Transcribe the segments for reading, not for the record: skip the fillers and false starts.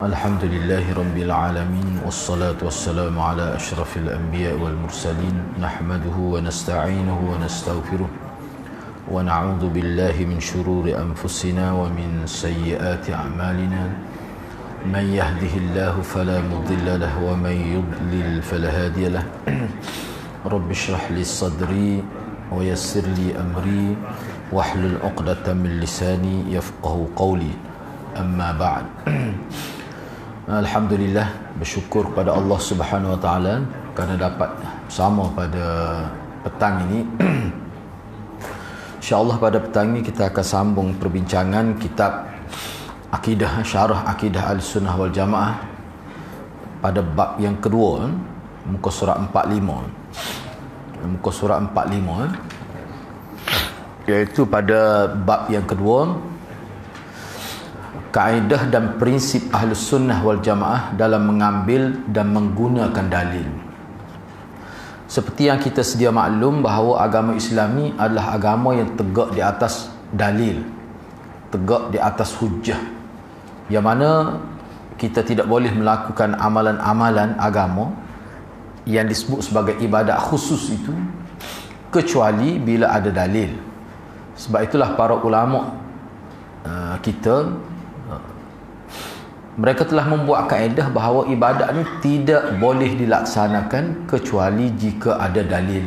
Alhamdulillahi Rabbil Alamin. Wassalatu wassalamu ala ashrafil anbiya wal mursalin. Nahmaduhu wa nasta'inuhu wa nastaghfiruh. Wa na'udhu billahi min shururi anfusina wa min sayyiati a'malina. Man yahdihillahu fala mudilla lahu wa man yudlil fala hadiya lahu. Rabbi shrah li sadri wa yassir li amri wahlul 'uqdatam min lisani yafqahu qawli. Amma ba'd. Alhamdulillah, bersyukur kepada Allah Subhanahu Wa Taala kerana dapat bersama pada petang ini. InsyaAllah pada petang ini kita akan sambung perbincangan kitab Akidah, Syarah Akidah Al-Sunnah wal Jamaah pada bab yang kedua, muka surat 45. Muka surat 45, iaitu pada bab yang kedua, kaedah dan prinsip Ahlus Sunnah wal Jamaah dalam mengambil dan menggunakan dalil. Seperti yang kita sedia maklum bahawa agama Islami adalah agama yang tegak di atas dalil, tegak di atas hujjah, yang mana kita tidak boleh melakukan amalan-amalan agama yang disebut sebagai ibadat khusus itu kecuali bila ada dalil. Sebab itulah para ulama kita, mereka telah membuat kaedah bahawa ibadat ni tidak boleh dilaksanakan kecuali jika ada dalil.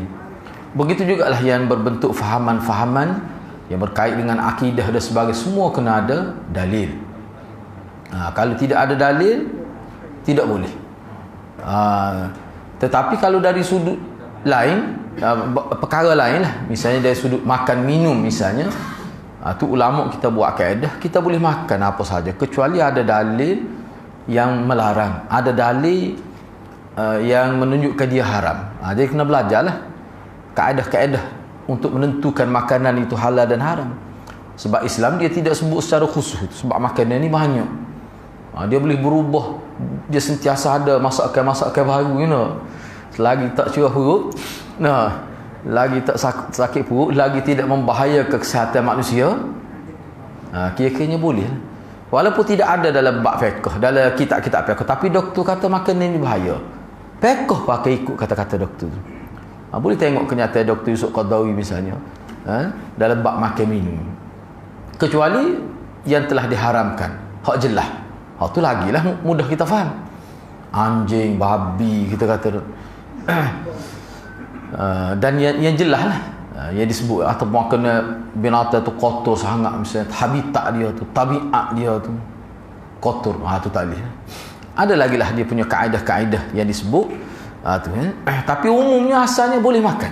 Begitu jugalah yang berbentuk fahaman-fahaman yang berkait dengan akidah dan sebagainya, semua kena ada dalil. Kalau tidak ada dalil, tidak boleh. Tetapi kalau dari sudut lain, perkara lain lah, misalnya dari sudut makan minum misalnya, tu ulama kita buat kaedah, kita boleh makan apa saja kecuali ada dalil yang melarang, ada dalil yang menunjukkan dia haram. Jadi kena belajarlah kaedah-kaedah untuk menentukan makanan itu halal dan haram. Sebab Islam dia tidak sebut secara khusus, sebab makanan ni banyak. Dia boleh berubah, dia sentiasa ada masakan-masakan baru, you know. Selagi tak curah perut, lagi tak sakit perut, lagi tidak membahayakan kesihatan manusia, kira-kiranya boleh. Walaupun tidak ada dalam bab fiqh, dalam kitab-kitab fiqh, tapi doktor kata makanan ini bahaya, fiqh pakai ikut kata-kata doktor. Boleh tengok kenyataan Dr. Yusuf Qaradawi misalnya, dalam bab makan minum, kecuali yang telah diharamkan, hak jelas, hak tu lagilah mudah kita faham. Anjing, babi kita kata, dan yang jelas lah, yang disebut atau kena binatang tu kotor sangat, misalnya habitat dia tu, tabiat dia tu kotor, tu tak boleh. Ada lagi lah dia punya kaedah-kaedah yang disebut tu, tapi umumnya asalnya boleh makan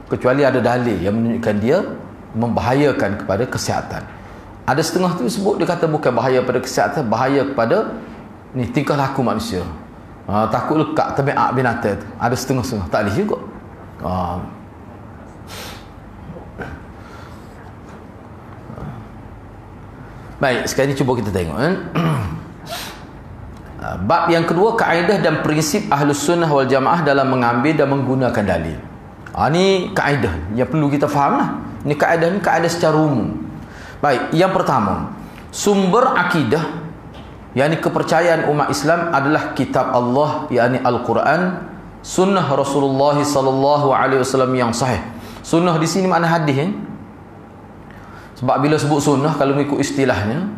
kecuali ada dalil yang menunjukkan dia membahayakan kepada kesihatan. Ada setengah tu sebut, dia kata bukan bahaya pada kesihatan, bahaya kepada ni tingkah laku manusia, takut lekat tabiat binatang tu. Ada setengah-setengah tak boleh juga. Baik, sekarang ni cuba kita tengok, bab yang kedua, kaedah dan prinsip Ahlus Sunnah wal Jamaah dalam mengambil dan menggunakan dalil. Ni kaedah yang perlu kita faham lah. Ni kaedah secara umum. Baik, yang pertama, sumber akidah, yakni kepercayaan umat Islam adalah kitab Allah, yakni Al-Quran, sunnah Rasulullah sallallahu alaihi wasallam yang sahih. Sunnah di sini makna hadis, sebab bila sebut sunnah, kalau mengikut istilahnya,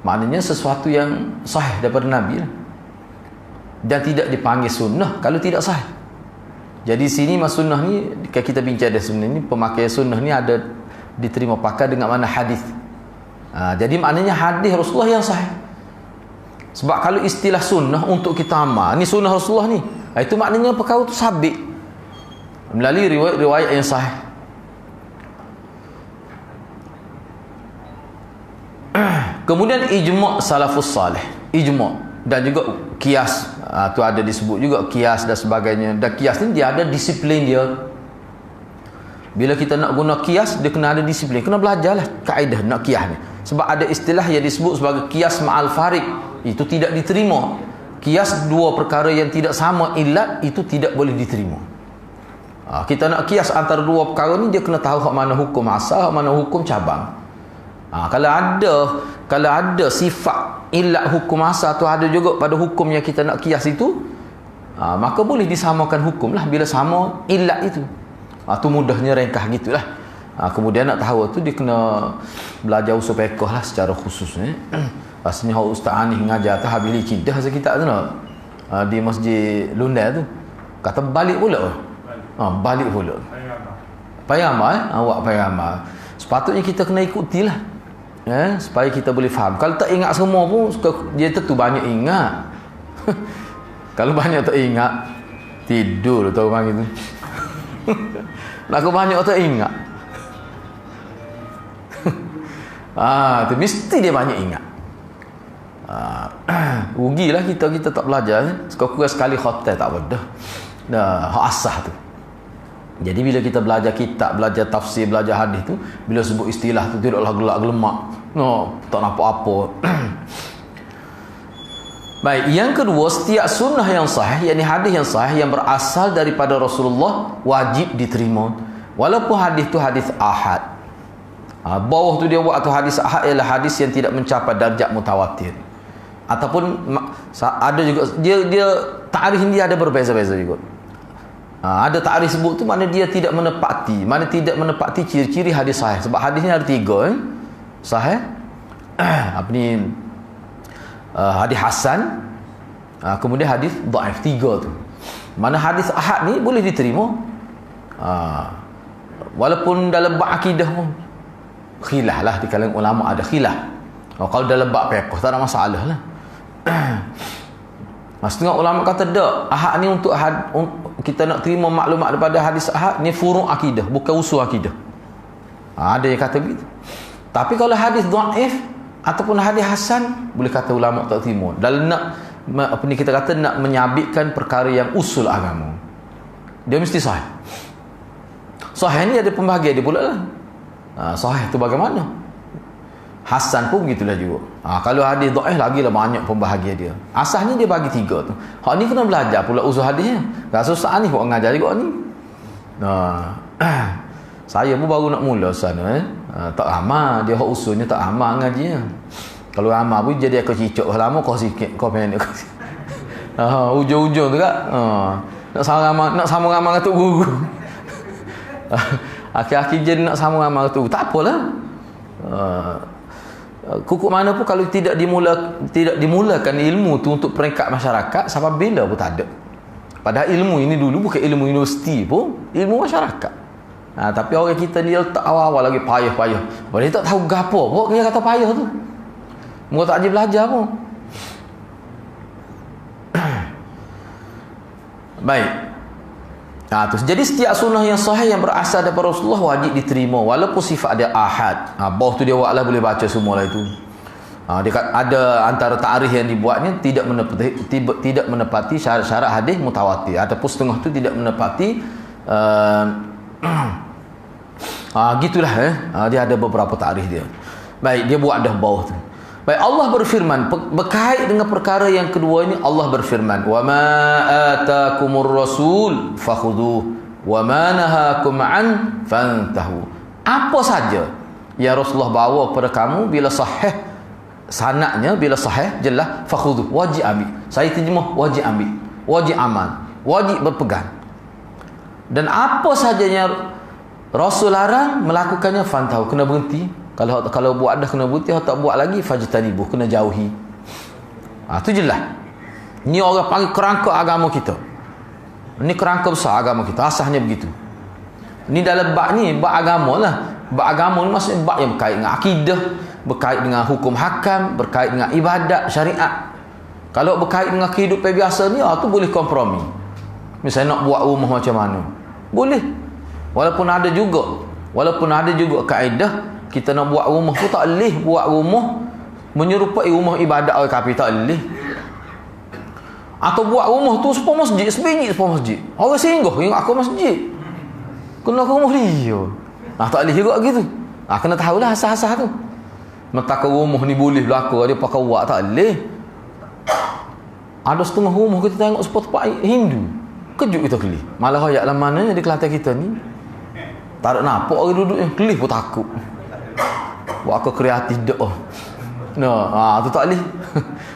maknanya sesuatu yang sahih daripada Nabi lah. Dan tidak dipanggil sunnah kalau tidak sahih. Jadi sini mas sunnah ni, kita bincang dah sebenarnya ni, pemakaian sunnah ni ada diterima pakai dengan makna hadis. Jadi maknanya hadis Rasulullah yang sahih. Sebab kalau istilah sunnah untuk kita amal, ni sunnah Rasulullah ni, itu maknanya perkara tu sabit melalui riwayat-riwayat yang sahih. Kemudian ijma' salafus salih, ijma' dan juga qiyas, tu ada disebut juga qiyas dan sebagainya. Dan qiyas ni dia ada disiplin dia. Bila kita nak guna qiyas, dia kena ada disiplin, kena belajarlah kaedah nak qiyas ni. Sebab ada istilah yang disebut sebagai qiyas ma'al farid, itu tidak diterima. Qiyas dua perkara yang tidak sama ilat, itu tidak boleh diterima. Kita nak qiyas antara dua perkara ni, dia kena tahu hak mana hukum asal, hak mana hukum cabang. Kalau ada sifat ilat hukum asal tu ada juga pada hukum yang kita nak kias itu, maka boleh disamakan hukum lah bila sama ilat itu. Tu mudahnya ringkas gitulah. Kemudian nak tahu tu dia kena belajar usul fiqh lah secara khusus ni. Rasanya Ustaz Anis mengajar tu habis likidah sekitar tu nak. Di Masjid Lundai tu. Kata balik pula. Balik pula. Payah amal, awak payah amal. Sepatutnya kita kena ikutilah. Supaya kita boleh faham. Kalau tak ingat semua pun dia tentu banyak ingat. Kalau banyak tak ingat, tidur tahu orang itu. Nak banyak tak ingat. Tu mesti dia banyak ingat. Rugilah kita tak belajar. Sekurang-kurang sekali khotel tak apa dah. Hak asah tu. Jadi bila kita belajar kitab, belajar tafsir, belajar hadis tu, bila sebut istilah tu tidaklah gelak gelemak. Tak nampak apa. Baik, yang kedua, setiap sunnah yang sahih, yakni hadis yang sahih yang berasal daripada Rasulullah wajib diterima. Walaupun hadis tu hadis ahad. Bawah tu dia buat tu hadis ahad ialah hadis yang tidak mencapai darjat mutawatir. Ataupun ada juga dia takrif dia ada berbeza-beza juga. Ada takrif sebut tu mana dia tidak menepati ciri-ciri hadis sahih. Sebab hadis ni ada 3 sahih. Hadis hasan, kemudian hadis dhaif, 3 tu. Mana hadis ahad ni boleh diterima. Walaupun dalam bab akidah pun khilaf lah di kalangan ulama, ada khilaf. Kalau dalam bab fiqh tak ada masalah lah. Setengah ulama kata tak, ahad ni untuk kita nak terima maklumat daripada hadis ahad ni furu' akidah, bukan usul akidah. Ada yang kata begitu. Tapi kalau hadis dhaif ataupun hadis hasan, boleh kata ulama tak terima. Dalam nak kita kata nak menyabitkan perkara yang usul agama, dia mesti sahih. Sahih ni ada pembahagian dia pula lah. Sahih tu bagaimana? Hasan pun begitulah juga. Kalau hadis dhaif lagilah banyak pembahagian dia. Asasnya dia bagi 3 tu. Hak ni kena belajar pula usul hadisnya. Rasa Ustaz ni buat mengajar juga ni. Saya pun baru nak mula sana. Tak amal dia hak usulnya, tak amal ngajinya. Kalau amal pun jadi aku cicok lama kau sikit kau pendek kau. Ujung-ujung tu kak. Nak sama amal dengan tok guru. Akhir-akhir je nak sama amal tu. Tak apalah. Kukuk mana pun kalau tidak dimulakan ilmu tu untuk peringkat masyarakat, sampai bila pun tak ada. Padahal ilmu ini dulu bukan ilmu universiti pun, ilmu masyarakat. Tapi orang kita ni letak awal-awal lagi payah-payah. Dia tak tahu gapo pun dia kata payah tu. Mereka tak ajar belajar pun. Baik. Jadi setiap sunnah yang sahih yang berasal daripada Rasulullah wajib diterima walaupun sifat dia ahad. Bawah tu dia buat lah, boleh baca semua lah itu. Dia ada antara ta'rif yang dibuatnya tidak menepati syarat-syarat hadis mutawatir, ataupun setengah tu tidak menepati gitulah. Dia ada beberapa ta'rif dia. Baik, dia buat dah bawah tu. Baik, Allah berfirman berkait dengan perkara yang kedua ini. Allah berfirman, "Wa ma atakumur rasul fakhudhuh wa ma nahakum an fantahu." Apa saja yang Rasulullah bawa kepada kamu bila sahih sanadnya, bila sahih jelas, fakhudhuh, wajib ambil. Saya terjemah wajib ambil, wajib amal, wajib berpegang. Dan apa saja yang Rasul larang melakukannya, fantahu, kena berhenti. Kalau buat dah kena berhenti, kalau tak buat lagi fajtanibuh, kena jauhi. Tu jelas. Ni orang panggil kerangka agama kita. Ni kerangka besar agama kita, asasnya begitu. Ni dalam bab ni, bab agama lah. Bab agama ni maksudnya bab yang berkait dengan akidah, berkait dengan hukum hakam, berkait dengan ibadat, syariat. Kalau berkait dengan kehidupan biasa ni, tu boleh kompromi. Misalnya nak buat rumah macam mana, boleh. Walaupun ada juga kaedah, kita nak buat rumah pun tak boleh buat rumah menyerupai rumah ibadat orang kafir, tak boleh. Atau buat rumah tu sepuluh masjid, sebiji sepuluh masjid. Orang singgah ingat aku masjid, kena ke rumah dia. Tak boleh juga gitu. Kena tahulah asas-asas tu. Mentaka rumah ni boleh berlaku, dia pakai wak, tak boleh. Ada setengah rumah kita tengok spot-spot Hindu, kejut kita kelih. Malah ayat lah mananya di Kelantan kita ni tak ada nampak orang duduk yang kelih pun takut. buat aku kreatif doa. Tu tak boleh.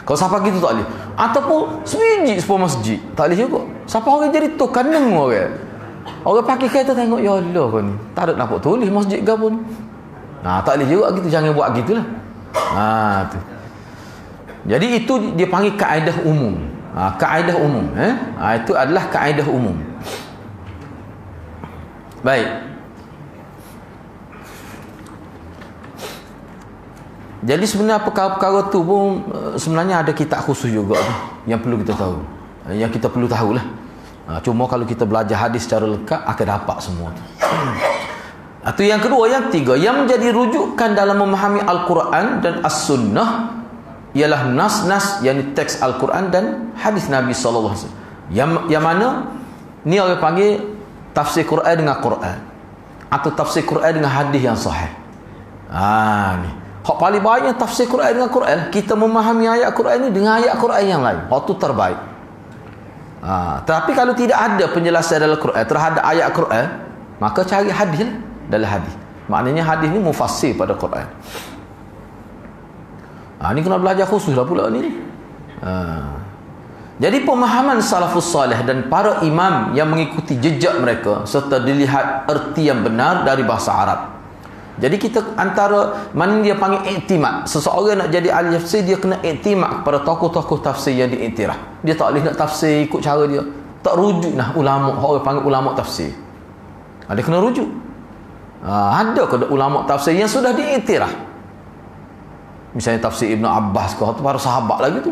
Kalau siapa gitu tak boleh. Ataupun sebiji sebuah masjid, tak boleh juga. Siapa orang jadi tu kaneng orang. Orang pakai kereta tengok, ya Allah kau ni. Tak ada nampak tulis masjid ke pun. Tak boleh juga gitu, jangan buat gitulah. Tu. Jadi itu dia panggil kaedah umum. Kaedah umum, itu adalah kaedah umum. Baik. Jadi sebenarnya perkara-perkara tu pun sebenarnya ada kitab khusus juga tu, yang perlu kita tahu. Yang kita perlu tahulah. Cuma kalau kita belajar hadis secara lengkap akan dapat semua tu. Itu yang kedua. Yang tiga, yang menjadi rujukan dalam memahami Al-Quran dan As-Sunnah ialah nas-nas, yakni teks Al-Quran dan hadis Nabi sallallahu alaihi wasallam. Yang mana ni orang panggil tafsir Quran dengan Quran, atau tafsir Quran dengan hadis yang sahih. Ni hak paling baiknya tafsir Quran dengan Quran. Kita memahami ayat Quran ni dengan ayat Quran yang lain. Hak tu terbaik. Tapi kalau tidak ada penjelasan dalam Quran terhadap ayat Quran, maka cari hadis dalam hadis. Maknanya hadis ni mufassir pada Quran. Ni kena belajar khusus lah pula ni. Jadi pemahaman salafus salih dan para imam yang mengikuti jejak mereka serta dilihat erti yang benar dari bahasa Arab. Jadi kita antara mana dia panggil iktimad. Seseorang nak jadi ahli tafsir, dia kena iktimad kepada tokoh-tokoh tafsir yang diiktiraf. Dia tak boleh nak tafsir ikut cara dia. Tak rujuk nah ulama, orang panggil ulama tafsir. Dia kena rujuk. Ada ke ulama tafsir yang sudah diiktiraf? Misalnya tafsir Ibn Abbas ke, atau para sahabat lagi tu.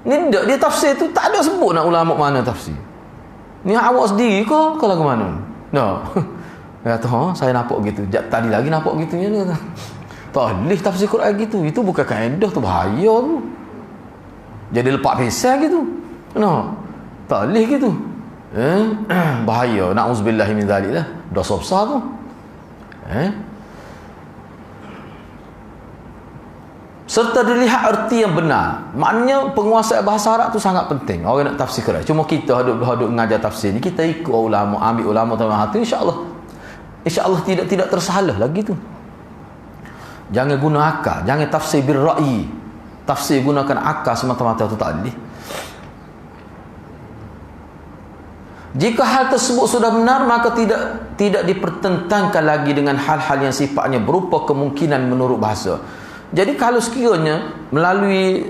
Ni dia tafsir tu tak ada sebut nak ulama mana tafsir. Ni awak sendiri ke lagu mana? Dia kata, saya nampak gitu. Tadi lagi nampak gitunya dia kata. Tak boleh tafsir Quran gitu. Itu bukan kaedah tu, bahaya tu. Jadi lepak pesan gitu. Tak boleh gitu. Bahaya. Na'udzubillahi min zalik lah. Dosa besar tu. Serta dilihat erti yang benar. Maknanya penguasaan bahasa Arab tu sangat penting. Orang nak tafsir Quran. Cuma kita duduk mengajar tafsir ni, kita ikut ulama, ambil ulama tu, insya-Allah tidak tersalah lagi tu. Jangan guna akal, jangan tafsir bil ra'yi. Tafsir gunakan akal semata-mata tu tak boleh. Jika hal tersebut sudah benar, maka tidak dipertentangkan lagi dengan hal-hal yang sifatnya berupa kemungkinan menurut bahasa. Jadi kalau sekiranya melalui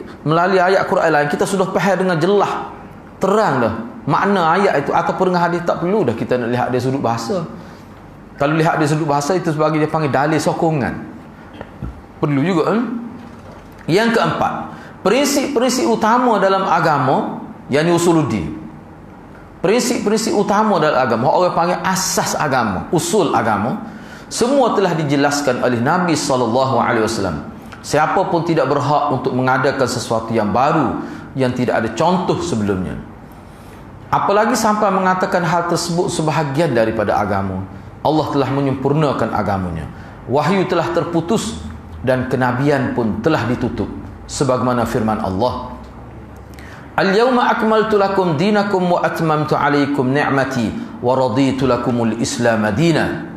ayat Quran lain kita sudah faham dengan jelas, terang dah makna ayat itu, ataupun dengan hadis, tak perlu dah kita nak lihat dari sudut bahasa. Kalau lihat dari sudut bahasa itu sebagai dia panggil dalil sokongan. Perlu juga. Yang keempat, prinsip-prinsip utama dalam agama, yakni usuluddin. Prinsip-prinsip utama dalam agama, orang panggil asas agama, usul agama, semua telah dijelaskan oleh Nabi SAW. Siapa pun tidak berhak untuk mengadakan sesuatu yang baru yang tidak ada contoh sebelumnya. Apalagi sampai mengatakan hal tersebut sebahagian daripada agama. Allah telah menyempurnakan agamanya. Wahyu telah terputus dan kenabian pun telah ditutup. Sebagaimana firman Allah, Al-yawma akmaltu lakum dinakum wa atmamtu alaikum ni'mati wa raditu lakumul Islam madina.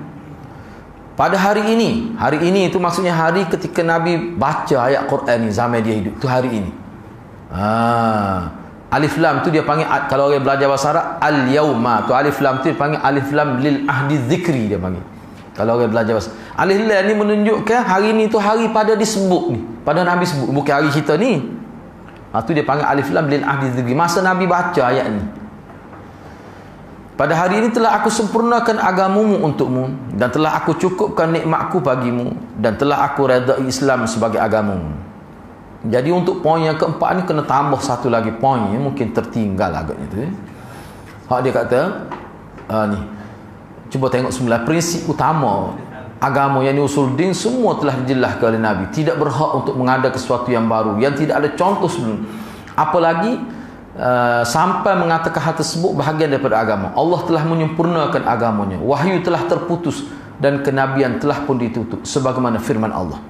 Pada hari ini itu maksudnya hari ketika Nabi baca ayat Quran ni, zaman dia hidup tu hari ini. Alif lam tu dia panggil, kalau orang belajar bahasa Arab, al-yauma tu alif lam tu dia panggil alif lam lil ahdi zikri, dia panggil. Kalau orang belajar bahasa alif lam ni menunjukkan hari ni tu hari pada disebut ni, pada Nabi sebut, bukan hari kita ni. Tu dia panggil alif lam lil ahdi zikri, masa Nabi baca ayat ni. Pada hari ini telah aku sempurnakan agamamu untukmu, dan telah aku cukupkan nikmatku bagimu, dan telah aku redai Islam sebagai agamamu. Jadi untuk poin yang keempat ni kena tambah satu lagi poin yang mungkin tertinggal agaknya tu. Dia kata ni, cuba tengok semula prinsip utama agama yang usuluddin semua telah dijelaskan oleh Nabi. Tidak berhak untuk mengadakan sesuatu yang baru yang tidak ada contoh sebelum. Apalagi sampai mengatakan hal tersebut bahagian daripada agama. Allah telah menyempurnakan agamanya. Wahyu telah terputus dan kenabian telah pun ditutup. Sebagaimana firman Allah.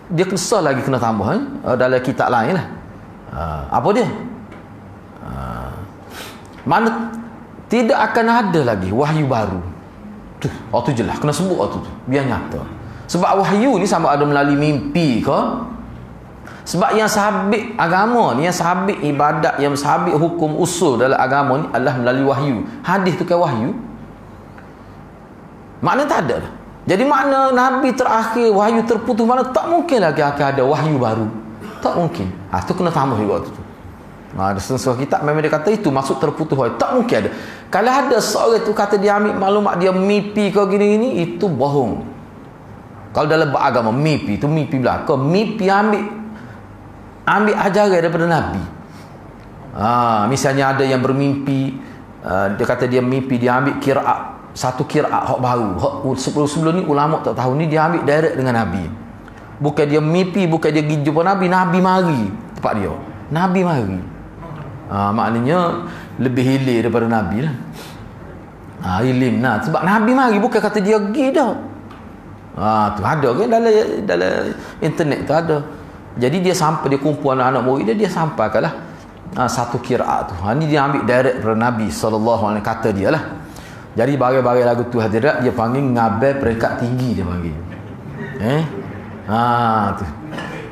Dia kesal lagi kena tambah dalam kitab lain lah. Apa dia? Mana tidak akan ada lagi wahyu baru. Tu jelas kena sebut waktu tu biar nyata. Sebab wahyu ni sama ada melalui mimpi ke. Sebab yang sabit agama ni, yang sabit ibadat, yang sabit hukum usul dalam agama ni adalah melalui wahyu. Hadis tu kan wahyu. Makna tak ada. Jadi makna Nabi terakhir wahyu terputus, mana tak mungkin lagi akan ada wahyu baru. Tak mungkin. Tu kena tambah juga tu. Ada setengah kitab memang dia kata itu maksud terputus wahyu. Tak mungkin ada. Kalau ada seorang tu kata dia ambil maklumat, dia mimpi ke gini-gini, itu bohong. Kalau dalam beragama mimpi itu mimpi belaka. Mimpi ambil ajaran daripada Nabi. Misalnya ada yang bermimpi, dia kata dia mimpi, dia ambil qiraat, satu qiraat hak baru. Sebelum ni ulama tak tahu, ni dia ambil direct dengan Nabi. Bukan dia mimpi, bukan dia pergi jumpa Nabi, Nabi mari tempat dia. Nabi mari. Maknanya lebih hilir daripada Nabi lah. Ilim nah. Sebab Nabi mari, bukan kata dia pergi dah. Tu ada kan dalam internet tu ada. Jadi dia sampai, dia kumpul anak-anak murid dia sampaikanlah satu qiraat tu. Ni dia ambil direct daripada Nabi sallallahu alaihi wasallam, kata dia lah. Jadi bagai-bagai lagu tu hadirat dia panggil ngabai peringkat tinggi, dia panggil. Tu.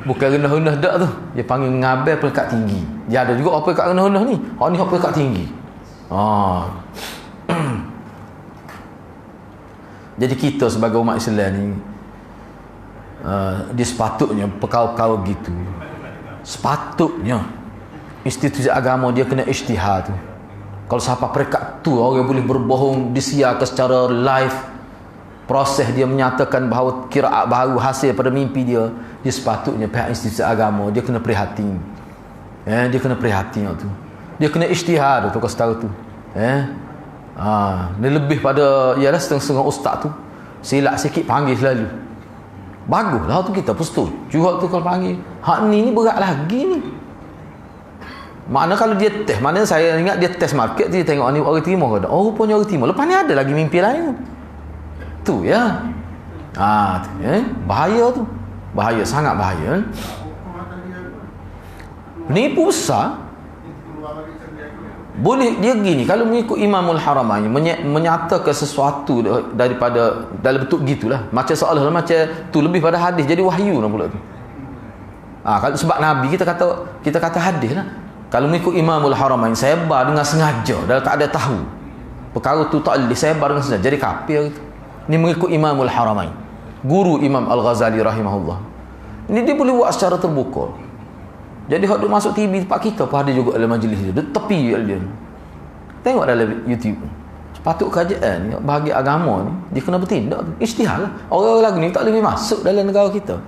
Bukan rendah-rendah dak tu. Dia panggil ngabai peringkat tinggi. Dia ada juga apa peringkat rendah-rendah ni. Ni apa peringkat tinggi. Jadi kita sebagai umat Islam ni, dia sepatutnya perkara-perkara gitu, sepatutnya institusi agama dia kena ijtihad tu. Kalau sampai peringkat tu orang boleh berbohong, disiarkan secara live, proses dia menyatakan bahawa qiraat baru hasil pada mimpi dia sepatutnya pihak institusi agama dia kena prihatin. Dia kena prihatin tu. Dia kena ijtihad tu kau tahu tu. Dia lebih pada ialah setengah-setengah ustaz tu silap sikit panggil selalu. Baguslah tu, kita pun setuju tu kalau panggil. Hak ni berat lagi ni. Makna kalau dia test, mana saya ingat dia test market, dia tengok ni orang Timur ke tak. Rupanya orang Timur. Lepas ni ada lagi mimpi lain. Tu ya. Bahaya tu. Bahaya, sangat bahaya. Penipu besar. Boleh dia gini, kalau mengikut Imamul Haramain menyatakan sesuatu daripada dalam bentuk gitulah, macam seolah macam tu lebih pada hadis, jadi wahyu lah pula tu. Kalau sebab Nabi kita kata hadis lah. Kalau mengikut Imamul Haramain sebar dengan sengaja, dah tak ada tahu perkara tu tak boleh sebar dengan sengaja, jadi kafir gitu. Ni mengikut Imamul Haramain, guru Imam Al-Ghazali rahimahullah. Ni dia boleh buat secara terbuka. Jadi hak duk masuk TV tempat kita pun ada juga dalam majlis dia. Dia tepi dia. Tengok dalam YouTube. Sepatut kerajaan ni, bahagi agama ni, dia kena bertindak. Ijtihad lah. Orang-orang lagu ni tak boleh masuk dalam negara kita.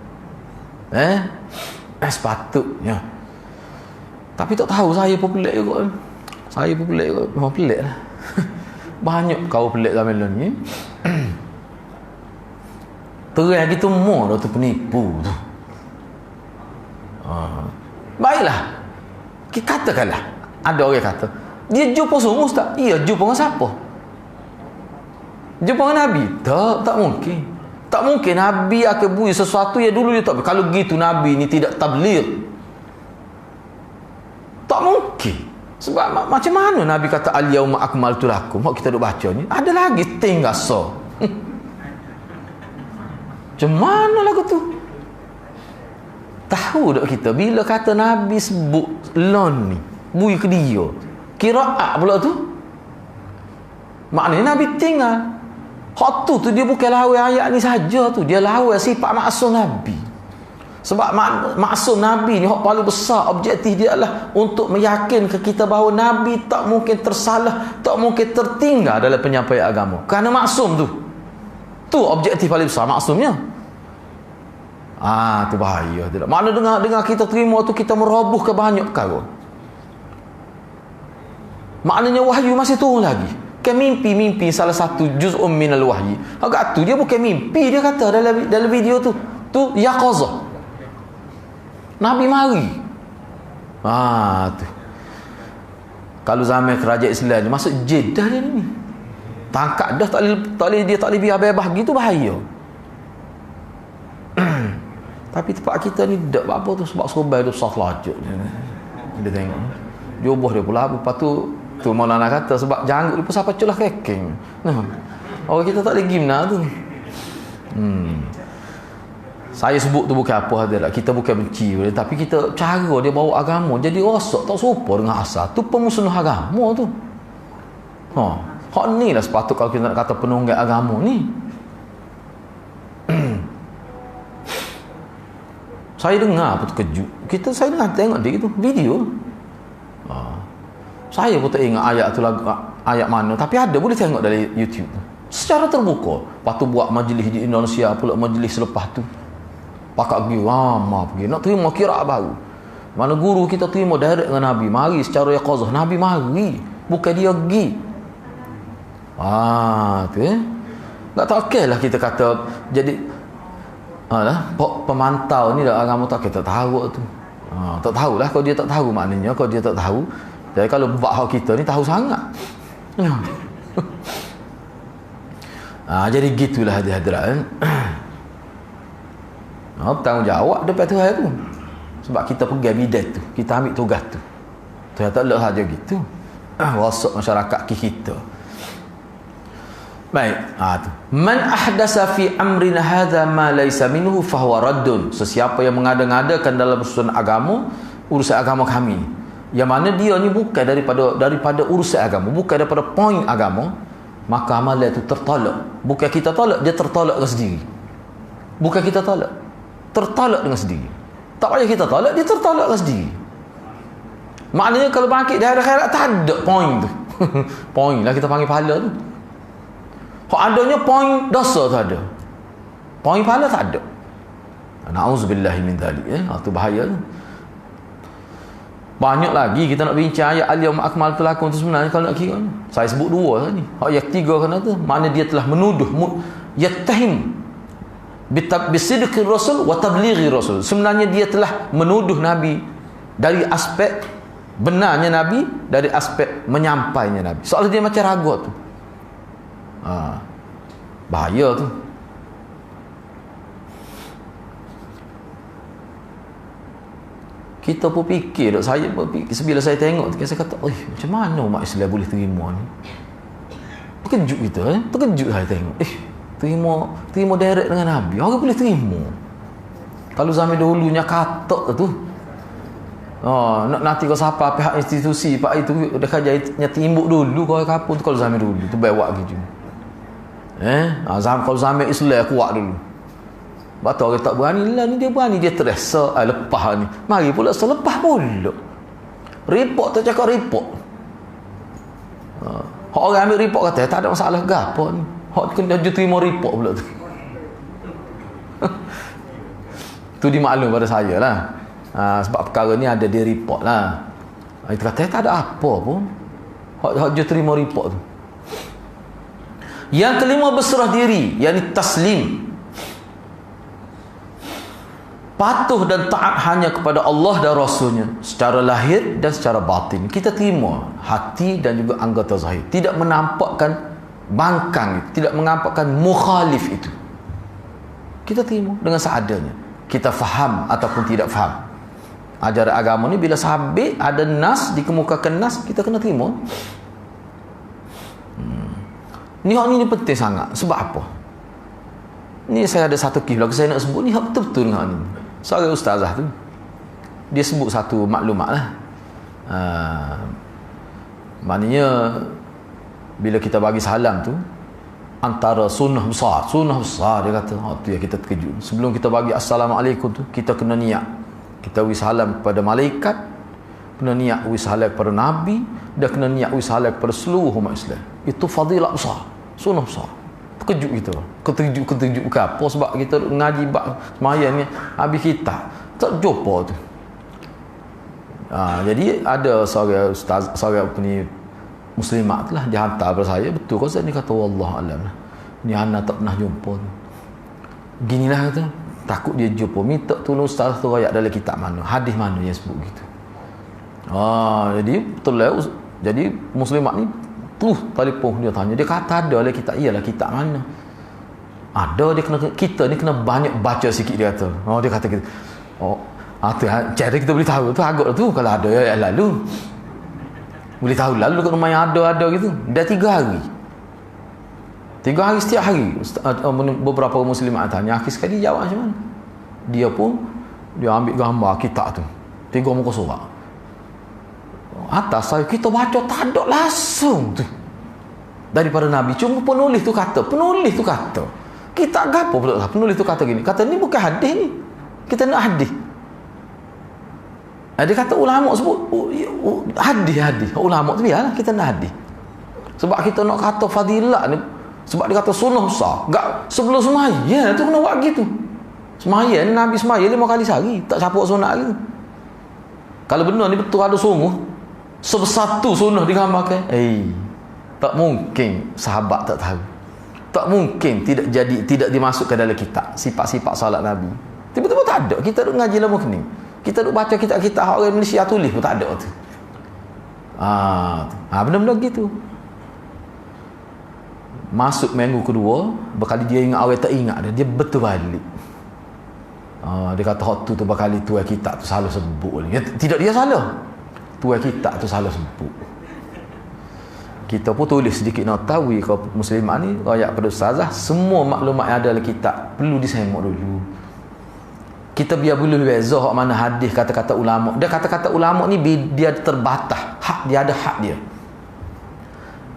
Sepatutnya. Tapi tak tahu, saya pun pelik juga. Memang pelik lah. Banyak kau pelik zaman ni. Terang kita semua dah tu penipu tu. Baiklah, kita katakanlah ada orang kata dia jumpa semua ustaz. Iya, jumpa dengan siapa? Jumpa dengan Nabi? Tak mungkin. Tak mungkin Nabi akan bui sesuatu yang dulu dia tak. Kalau gitu Nabi ni tidak tabligh. Tak mungkin. Sebab macam mana Nabi kata al-yauma akmaltu lakum? Hak kita duk baca ni ada lagi tinggal so. Macam mana lagu tu? Tahu tak kita bila kata Nabi sebut lon ni bui ke dia qiraat pula tu, maknanya Nabi tinggal hak tu dia bukan lawan ayat ni saja tu, dia lawan sifat maksum Nabi. Sebab maksum Nabi ni hak paling besar, objektif dia adalah untuk meyakinkan kita bahawa Nabi tak mungkin tersalah, tak mungkin tertinggal dalam penyampaian agama, kerana maksum tu objektif paling besar maksumnya. Tu bahaya tidak. Mana dengar kita terima tu kita merobohkan banyak perkara. Maknanya wahyu masih turun lagi. Kan mimpi salah satu juz'un minal wahyi. Agak tu dia bukan mimpi, dia kata dalam video tu yaqazah. Nabi mari. Tu. Kalau zaman kerajaan Islam ni masuk Jeddah dia ni. Tangkap dah tak boleh biar bebas gitu, bahaya. Tapi tempat kita ni tak apa tu, sebab serbai tu besar selajut dia tengok joboh dia pula. Lepas tu Maulana kata sebab janggut dia pun sampai celah keking. Orang kita tak boleh gimna tu. Saya sebut tu bukan apa hadirat. Kita bukan benci, tapi kita cara dia bawa agama jadi rosak, tak serupa dengan asal. Tu pemusnah agama tu. Hak ni lah sepatut kalau kita nak kata penunggang agama ni. Saya dengar pun terkejut. Saya dengar tengok dia gitu video. Saya pun tak ingat ayat tu lagu, ayat mana, tapi ada boleh tengok dari YouTube secara terbuka. Lepas tu buat majlis di Indonesia pula, majlis selepas tu pakak pergi ramah pergi nak terima kira baru. Mana guru kita terima direct dengan Nabi, mari secara yaqazah, Nabi mari, bukan dia pergi. Tu tak okey lah kita kata jadi pemantau ni dah agama tak kita tahu tu. Tak tahulah kalau dia tak tahu, maknanya kalau dia tak tahu. Jadi kalau buat hak kita ni tahu sangat. Jadi gitulah hadirat. Tanggungjawab depan Tuhan tu. Sebab kita pegang bidang tu, kita ambil tugas tu. Tuhan tak lepas saja gitu. Rosak masyarakat kita. Baik, tu. Man ahdasa fi amrina hadza ma laysa minhu fahuwa raddun. Sesiapa yang mengada-ngadakan dalam urusan agama, urusan agama kami, yang mana dia ni bukan daripada urusan agama, bukan daripada poin agama, maka amalan itu tertolak. Bukan kita tolak, dia tertolak dengan sendiri. Bukan kita tolak, tertolak dengan sendiri. Tak payah kita tolak, dia tertolak dengan sendiri. Maknanya kalau bangkit di akhirat tak ada poin tu. Poin lah kita panggil pahala tu. Hak adanya poin dosa tu ada. Poin pahala tak ada. Na'udzubillahi min dzalik. Tu bahaya tu. Banyak lagi kita nak bincang ayat al-yawma akmaltu lakum tu sebenarnya kalau nak kira. Saya sebut dua tadi. Hak yang ketiga kena tu, mana dia telah menuduh yattahim bisidqi rasul wa tablighi rasul. Sebenarnya dia telah menuduh Nabi dari aspek benarnya Nabi, dari aspek menyampainya Nabi. Soalnya dia macam ragu tu. Bahaya tu. Kita pun fikir, saya pun fikir, bila saya tengok tu, saya kata, macam mana umat Islam boleh terima ni? Terkejut kita, terkejut saya tengok. Terima direct dengan Nabi, orang boleh terima. Kalau zaman dulunya katak tu, nanti kau siapa pihak institusi, pak itu dia kajian timbuk dulu kau kapun tu kalau zaman dulu tu bawa gitu. Kalau zaman Islam kuat dulu. Batu orang tak berani lah ni, dia berani, dia terasa lepas ni. Mari pula selepas pula. Report tak cakap report. Orang ambil report kata tak ada masalah gapo ni. Hak kena dia terima report pula tu. Tu dimaklum pada saya lah. Sebab perkara ni ada di report lah. Itu kata tak ada apa pun. Hak dia terima report tu. Yang kelima berserah diri, yakni taslim. Patuh dan taat hanya kepada Allah dan Rasulnya secara lahir dan secara batin. Kita terima hati dan juga anggota zahir. Tidak menampakkan bangkang, tidak menampakkan mukhalif itu. Kita terima dengan seadanya. Kita faham ataupun tidak faham. Ajaran agama ni bila sabit ada nas, dikemukakan nas, kita kena terima. Ni penting sangat. Sebab apa? Ni saya ada satu kisah saya nak sebut ni betul-betul dengan ni. Seorang ustazah tu, dia sebut satu maklumat lah. Maknanya bila kita bagi salam tu, antara sunnah besar dia kata, tu yang kita terkejut. Sebelum kita bagi assalamualaikum tu, kita kena niat. Kita bagi salam kepada malaikat, kena niat bagi salam kepada Nabi, dan kena niat bagi salam kepada seluruh umat Islam. Itu fadilah besar, sunnah besar. Terkejut kita. Keterkejut ke apa? Sebab kita ngaji semaya ni habis kita tak jumpa tu. Jadi ada seorang ustaz, seorang muslimat lah, dia hantar kepada saya, betul kau ni kata wallahualam lah. Ni anak tak pernah jumpa tu. Ginilah kata, takut dia jumpa, minta tolong ustaz tu ayat dalam kitab mana, hadis mana yang sebut gitu. Jadi betul lah. Jadi muslimat ni telefon dia tanya, dia kata ada lah kitab. Iyalah kitab mana? Ada, dia kena, kita ni kena banyak baca sikit, dia kata. Dia kata kita. Tu cara kita boleh tahu tu agak tu kalau ada yang lalu. Boleh tahu lalu kat rumah yang ada gitu. Dah 3 hari. 3 hari setiap hari. Beberapa muslimat tanya, akhir sekali jawab macam mana? dia pun dia ambil gambar kitab tu 3 muka surat atas saya kita baca tak ada langsung tu daripada Nabi, cuma penulis tu kata kita gapo pula penulis tu kata gini, kata ni bukan hadis ni, kita nak hadis. Dia kata ulama sebut hadis ulama tu biarlah kita nak hadis, sebab kita nak kata fadilat ni, sebab dia kata sunnah besar gak sebelum semaya tu kena buat gitu. Semaya ni Nabi semaya 5 kali sehari, tak capuk sunat lagi. Kalau benar ni betul ada sungguh sebesar tu sunnah digambarkan, tak mungkin sahabat tak tahu, tak mungkin tidak dimasukkan dalam kitab sifat-sifat salat Nabi. Tiba-tiba tak ada. Kita duk ngaji lama ni, kita duk baca kitab-kitab orang Malaysia tulis pun tak ada tu. Benda-benda gitu. Masuk minggu kedua, berkali dia ingat orang tak ingat dia betul balik. Dia kata hak tu berkali tu kitab tu salah sebut. Tidak, dia salah. Tu kitab tu salah sebut. Kita pun tulis sedikit Nawawi ke muslimat ni, rakyat pada ustazah, semua maklumat yang ada dalam kitab perlu disemak dulu. Kita biar boleh beza hak mana hadis kata-kata ulama. Dia kata-kata ulama ni dia terbatas, hak dia ada hak dia.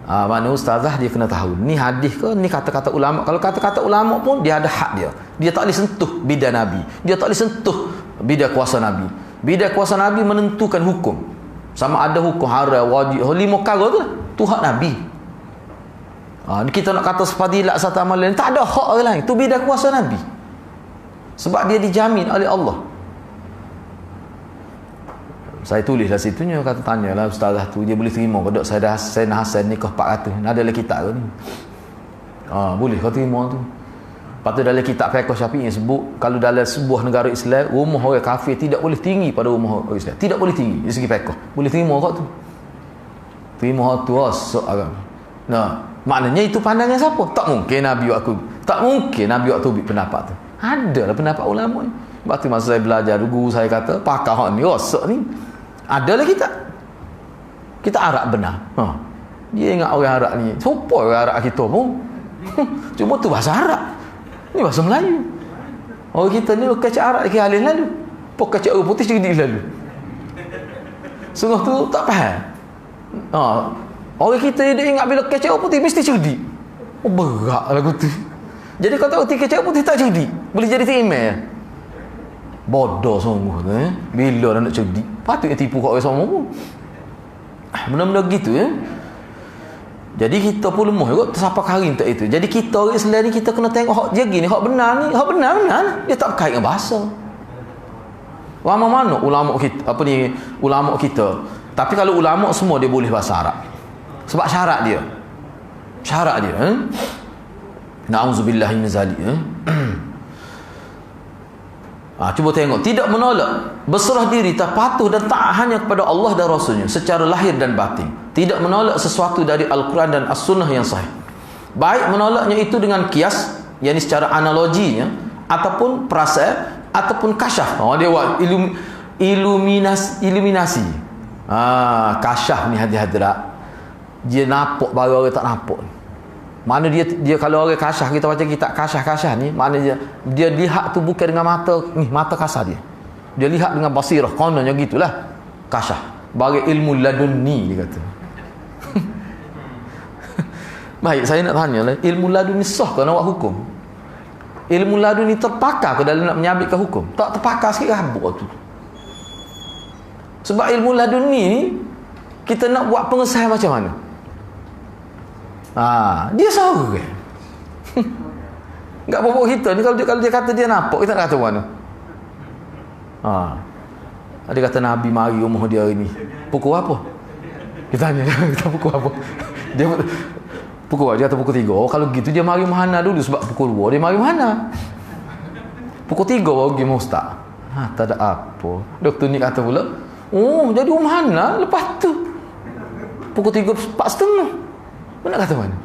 Mana ustazah dia kena tahu ni hadis ke ni kata-kata ulama. Kalau kata-kata ulama pun dia ada hak dia. Dia tak boleh sentuh bidah Nabi. Dia tak boleh sentuh bidah kuasa Nabi. Bidah kuasa Nabi menentukan hukum. Sama ada hukum haram, wajib, 5 perkara tu hak Nabi. Ni kita nak kata fadilat satu amal lain, tak ada hak orang lain. Tu bidah kuasa Nabi. Sebab dia dijamin oleh Allah. Saya tulislah situnya, kata tanyalah ustazah tu, dia boleh terima ke tak saya nak hasan nikah 400. Ada dalam kitab ke ni? Boleh kau terima tu. Lepas tu dalam kitab fiqh Syafi'i sebut, kalau dalam sebuah negara Islam, rumah orang kafir tidak boleh tinggi pada rumah orang Islam. Tidak boleh tinggi dari segi fiqh. Boleh terima kau tu. Terima hak tu asal agama. Maknanya itu pandangan siapa? Tak mungkin Nabi waktu. Tak mungkin Nabi waktu beri pendapat tu. Adalah pendapat ulama ni. Sebab tu masa saya belajar, guru saya kata, pakar hak ni, rosak ni. Adalah kita Arab benar. Dia ingat orang Arab ni. Siapa orang Arab kita pun? Cuma tu bahasa Arab. Ni bahasa Melayu. Orang kita ni kacak Arab ke halih lalu. Pok kacak orang putih cerdik lalu. Sungguh tu tak faham. Orang kita dia ingat bila kacak orang putih mesti cerdik. Berat lagu tu. Jadi kau tahu kacak putih tak cerdik, boleh jadi email. Bodoh sungguh tu Bila nak cerdik, patutnya tipu kat orang sama pun. Benda-benda gitu Jadi kita pun lemah juga tersapak hari tak itu. Jadi kita orang Islam ni kita kena tengok hak dia gini, hak benar ni, hak benar. Dia tak berkait dengan bahasa. Mana ulama kita, ulama kita. Tapi kalau ulama semua dia boleh bahasa Arab. Sebab syarat dia. Na'udzubillahi min zalik. Cuba tengok, tidak menolak, berserah diri, tak patuh dan taat hanya kepada Allah dan Rasulnya secara lahir dan batin. Tidak menolak sesuatu dari Al-Quran dan As-Sunnah yang sahih. Baik menolaknya itu dengan kias, yakni secara analoginya, ataupun perasaan, ataupun kasyaf. Dia buat iluminasi. Kasyaf ni hadrat. Dia nampak baru orang tak nampak. Mana dia kalau orang kasyah, kita baca kitab kasyah ni, mana dia lihat tu bukan dengan mata kasar dia. Dia lihat dengan basirah, kononnya gitulah. Kasyah. Bagi ilmu ladunni dia kata. Baik, saya nak tanya lah, ilmu ladunni sah ke nak buat hukum? Ilmu ladunni terpakar ke dalam nak menyabitkan hukum? Tak terpakar sikit rabuk tu. Sebab ilmu ladunni ni kita nak buat pengesahan macam mana? Dia salah kan? Enggak apa-apa kita ni kalau dia kata dia nampak, kita nak kata mana? Dia kata Nabi mari rumah dia hari ni. Pukul apa? Kita tanya kita pukul apa? Dia pukul apa? Dia kata pukul 3. Kalau gitu dia mari mana dulu, sebab pukul 2 dia mari mana? Pukul 3 baru pergi ustaz. Tak ada apa. Doktor ni kata pula, jadi mana lepas tu? Pukul 3 4:30. Mana kata mana?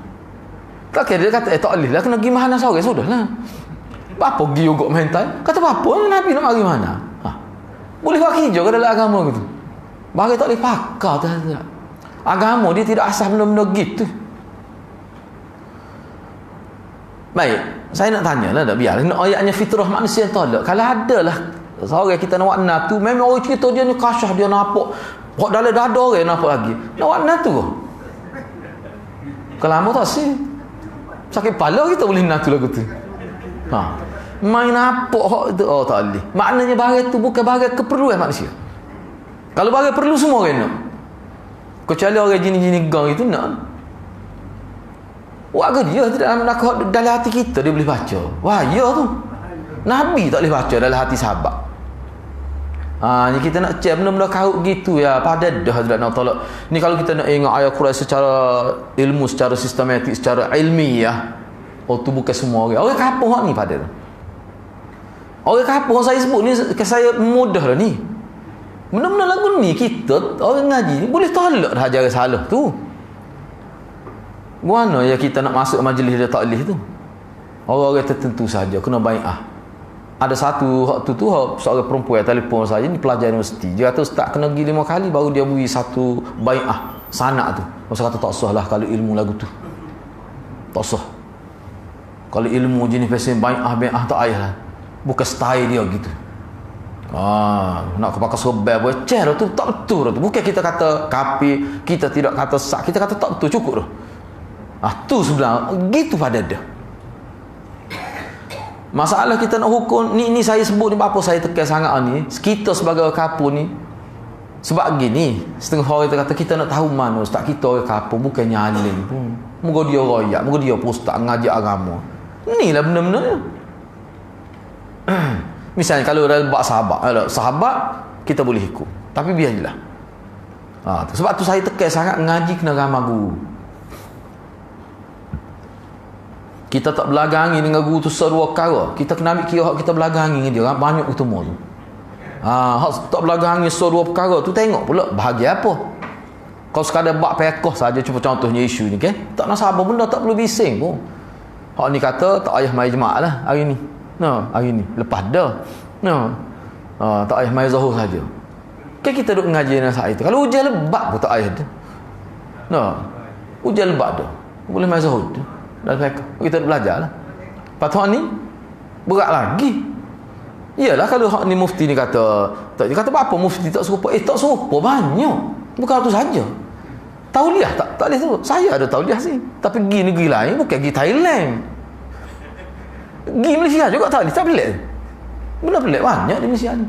Tak kira dia kata tak boleh lah, kena pergi mana sore sudahlah. Apa pergi juga mental? Kata apa Nabi nak pergi mana? Boleh buat hijau ke dalam agama gitu? Bagi tak boleh pakar tu. Agama dia tidak asal benda-benda gitu. Baik, Saya nak tanya lah, tak biar. Nak ayatnya fitrah manusia tolak. Kalau ada lah seorang kita nak wakna tu, memang orang cerita dia ni kasyah, dia nampak. Pok dalam dada orang nampak lagi. Nak wakna tu. Kalau lama tak sih. Sakit kepala kita boleh nak tu lagu tu. Main nampak hak tu. Oh tak boleh. Maknanya barang tu bukan barang keperluan manusia. Kalau barang perlu semua orang nak. Kecuali orang jenis-jenis gang itu nak. Wah dia tidak nak dalam hati kita dia boleh baca. Wah ya tu. Nabi tak boleh baca dalam hati sahabat. Ni kita nak cek benda-benda kaut gitu ya. Pada dah tidak nak tolak. Ni kalau kita nak ingat ayat Quran secara ilmu, secara sistematik, secara ilmiah. Oh tu bukan semua orang. Orang kampung hak ni pada. Orang kampung saya sebut ni saya mudah lah ni. Benda-benda lagu ni kita orang ngaji ni boleh tolak dah ajaran salah tu. Mana ya kita nak masuk majlis dia taklih tu? Orang-orang tertentu saja kena bai'ah. Ada satu hak tu seorang perempuan telefon saya ni pelajar universiti. Dia kata ustaz kena pergi 5 kali baru dia beri satu bai'ah sanak tu. Masa kata tak sah lah kalau ilmu lagu tu. Tak sah. Kalau ilmu jenis pesen bai'ah tak payah lah. Bukan style dia gitu. Nak pakai sobel bocah tu tak betul tu. Bukan kita kata kafir, kita tidak kata sah, kita kata tak betul, cukup dah. Tu sebenarnya gitu pada dah. Masalah kita nak hukum ni saya sebut ni apa saya tekan sangat ni. Kita sebagai kapur ni sebab gini, setengah orang kata kita nak tahu mana ustaz kita orang kapur bukannya alim pun. Moga dia royak, moga dia ustaz ngajar agama. Inilah benda-benda ni. Misalnya kalau dalam bab sahabat kita boleh ikut. Tapi biarlah. Sebab tu saya tekan sangat ngaji kena ramah guru. Kita tak belagangi dengan guru tu serua perkara. Kita kena ambil kira hak kita belagangi dengan dia. Banyak ketemu tu. Hak tak belagangi serua perkara tu tengok pula bahagia apa. Kalau sekadar bab pekoh saja contohnya isu ni kan. Tak nak sabar benda tak perlu bising pun. Hak ni kata tak payah mai jemaah lah hari ni. Hari ni lepas dah. Tak payah mai zuhur saja. Kan kita duk ngaji dengan saat itu. Kalau hujan lebat pun tak payah dah. Hujan lebat dah. Boleh mai zuhur dah. Dan kita belajar lah. Lepas tu ni berat lagi. Iyalah kalau hak ni mufti ni kata tak, dia kata apa mufti tak serupa. Tak serupa banyak. Bukan tu saja. Tauliah tak boleh tu. Saya ada tauliah sih. Tapi pergi negeri lain bukan pergi Thailand. Pergi Malaysia juga tak boleh. Tak pelik. Benda pelik banyak di Malaysia ni.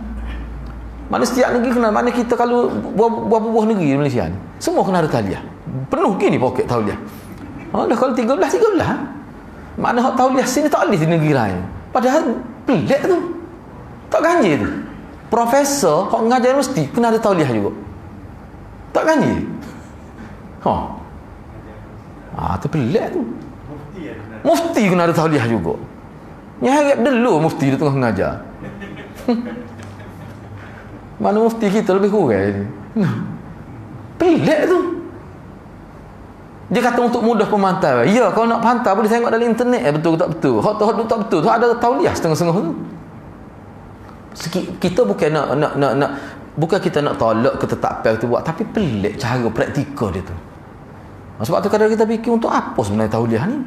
Mana setiap negeri kena, mana kita kalau buah negeri di Malaysia ni semua kena ada tauliah. Penuh gini poket tauliah. Dah kalau 13 mana hak tauliah sini tak boleh di negeri lain. Padahal pelik tu. Tak ganjil tu. Profesor hak ngajar mesti kena ada tauliah juga. Tak ganjil. Tu pelik tu. Mufti kena ada tauliah juga. Ni harap dulu mufti dia tengah mengajar. Mana mufti kita lebih kurang ni. Pelik tu. Dia kata untuk mudah pemantau. Ya, kalau nak pantau boleh tengok dalam internet. Betul ke tak betul. Hak tak betul tu ada tauliah setengah-setengah tu. Kita bukan nak bukan kita nak tolak ketetapan itu buat, tapi pelik cara praktikal dia tu. Sebab tu kadang kita fikir untuk apa sebenarnya tauliah ni?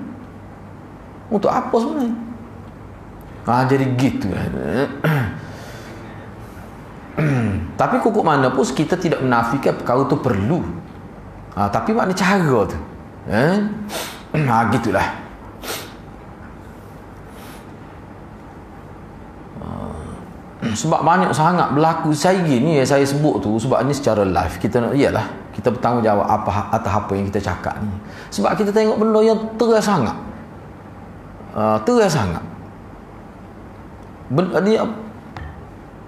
Untuk apa sebenarnya? Jadi gitu. Tapi kukuk mana pun kita tidak menafikan perkara tu perlu. Tapi makna cara tu. Gitulah. Sebab banyak sangat berlaku saya gini saya sebut tu sebab ni secara live kita nak iyalah kita bertanggungjawab atas apa yang kita cakap ni. Sebab kita tengok benda yang terang sangat. Terang sangat.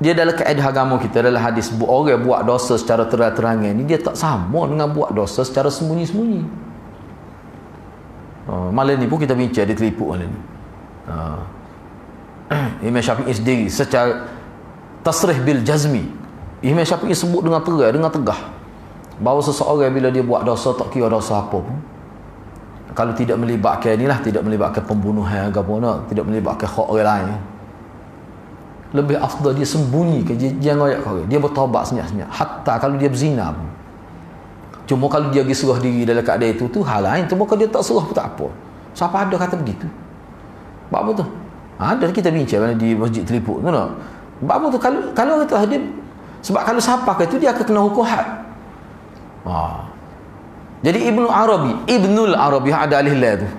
Dia dalam kaedah agama kita dalam hadis orang buat dosa secara terang-terangan ni dia tak sama dengan buat dosa secara sembunyi-sembunyi. Malam ni pun kita bincang dia terlipu malam ni. Imam Syafi'i sendiri secara tasrih bil jazmi. Imam Syafi'i sebut dengan terang, dengan tegah bahawa seseorang bila dia buat dosa tak kira dosa apa pun. Kalau tidak melibatkan inilah, tidak melibatkan pembunuhan agama, tidak melibatkan hak orang lain. Lebih afdal dia sembunyikan, jangan royak kau. Dia bertaubat senyap-senyap. Hatta kalau dia berzina pun. Cuma kalau dia pergi serah diri dalam keadaan itu hal lain. Cuma kalau dia tak serah pun tak apa. Siapa ada kata begitu? Sebab apa tu? Ada kita bincang di Masjid Telipuk tu, no? Sebab apa tu? Kalau kata dia, sebab kalau siapa ke itu dia akan kena hukum had. Jadi Ibnul Arabi ada alih la tu.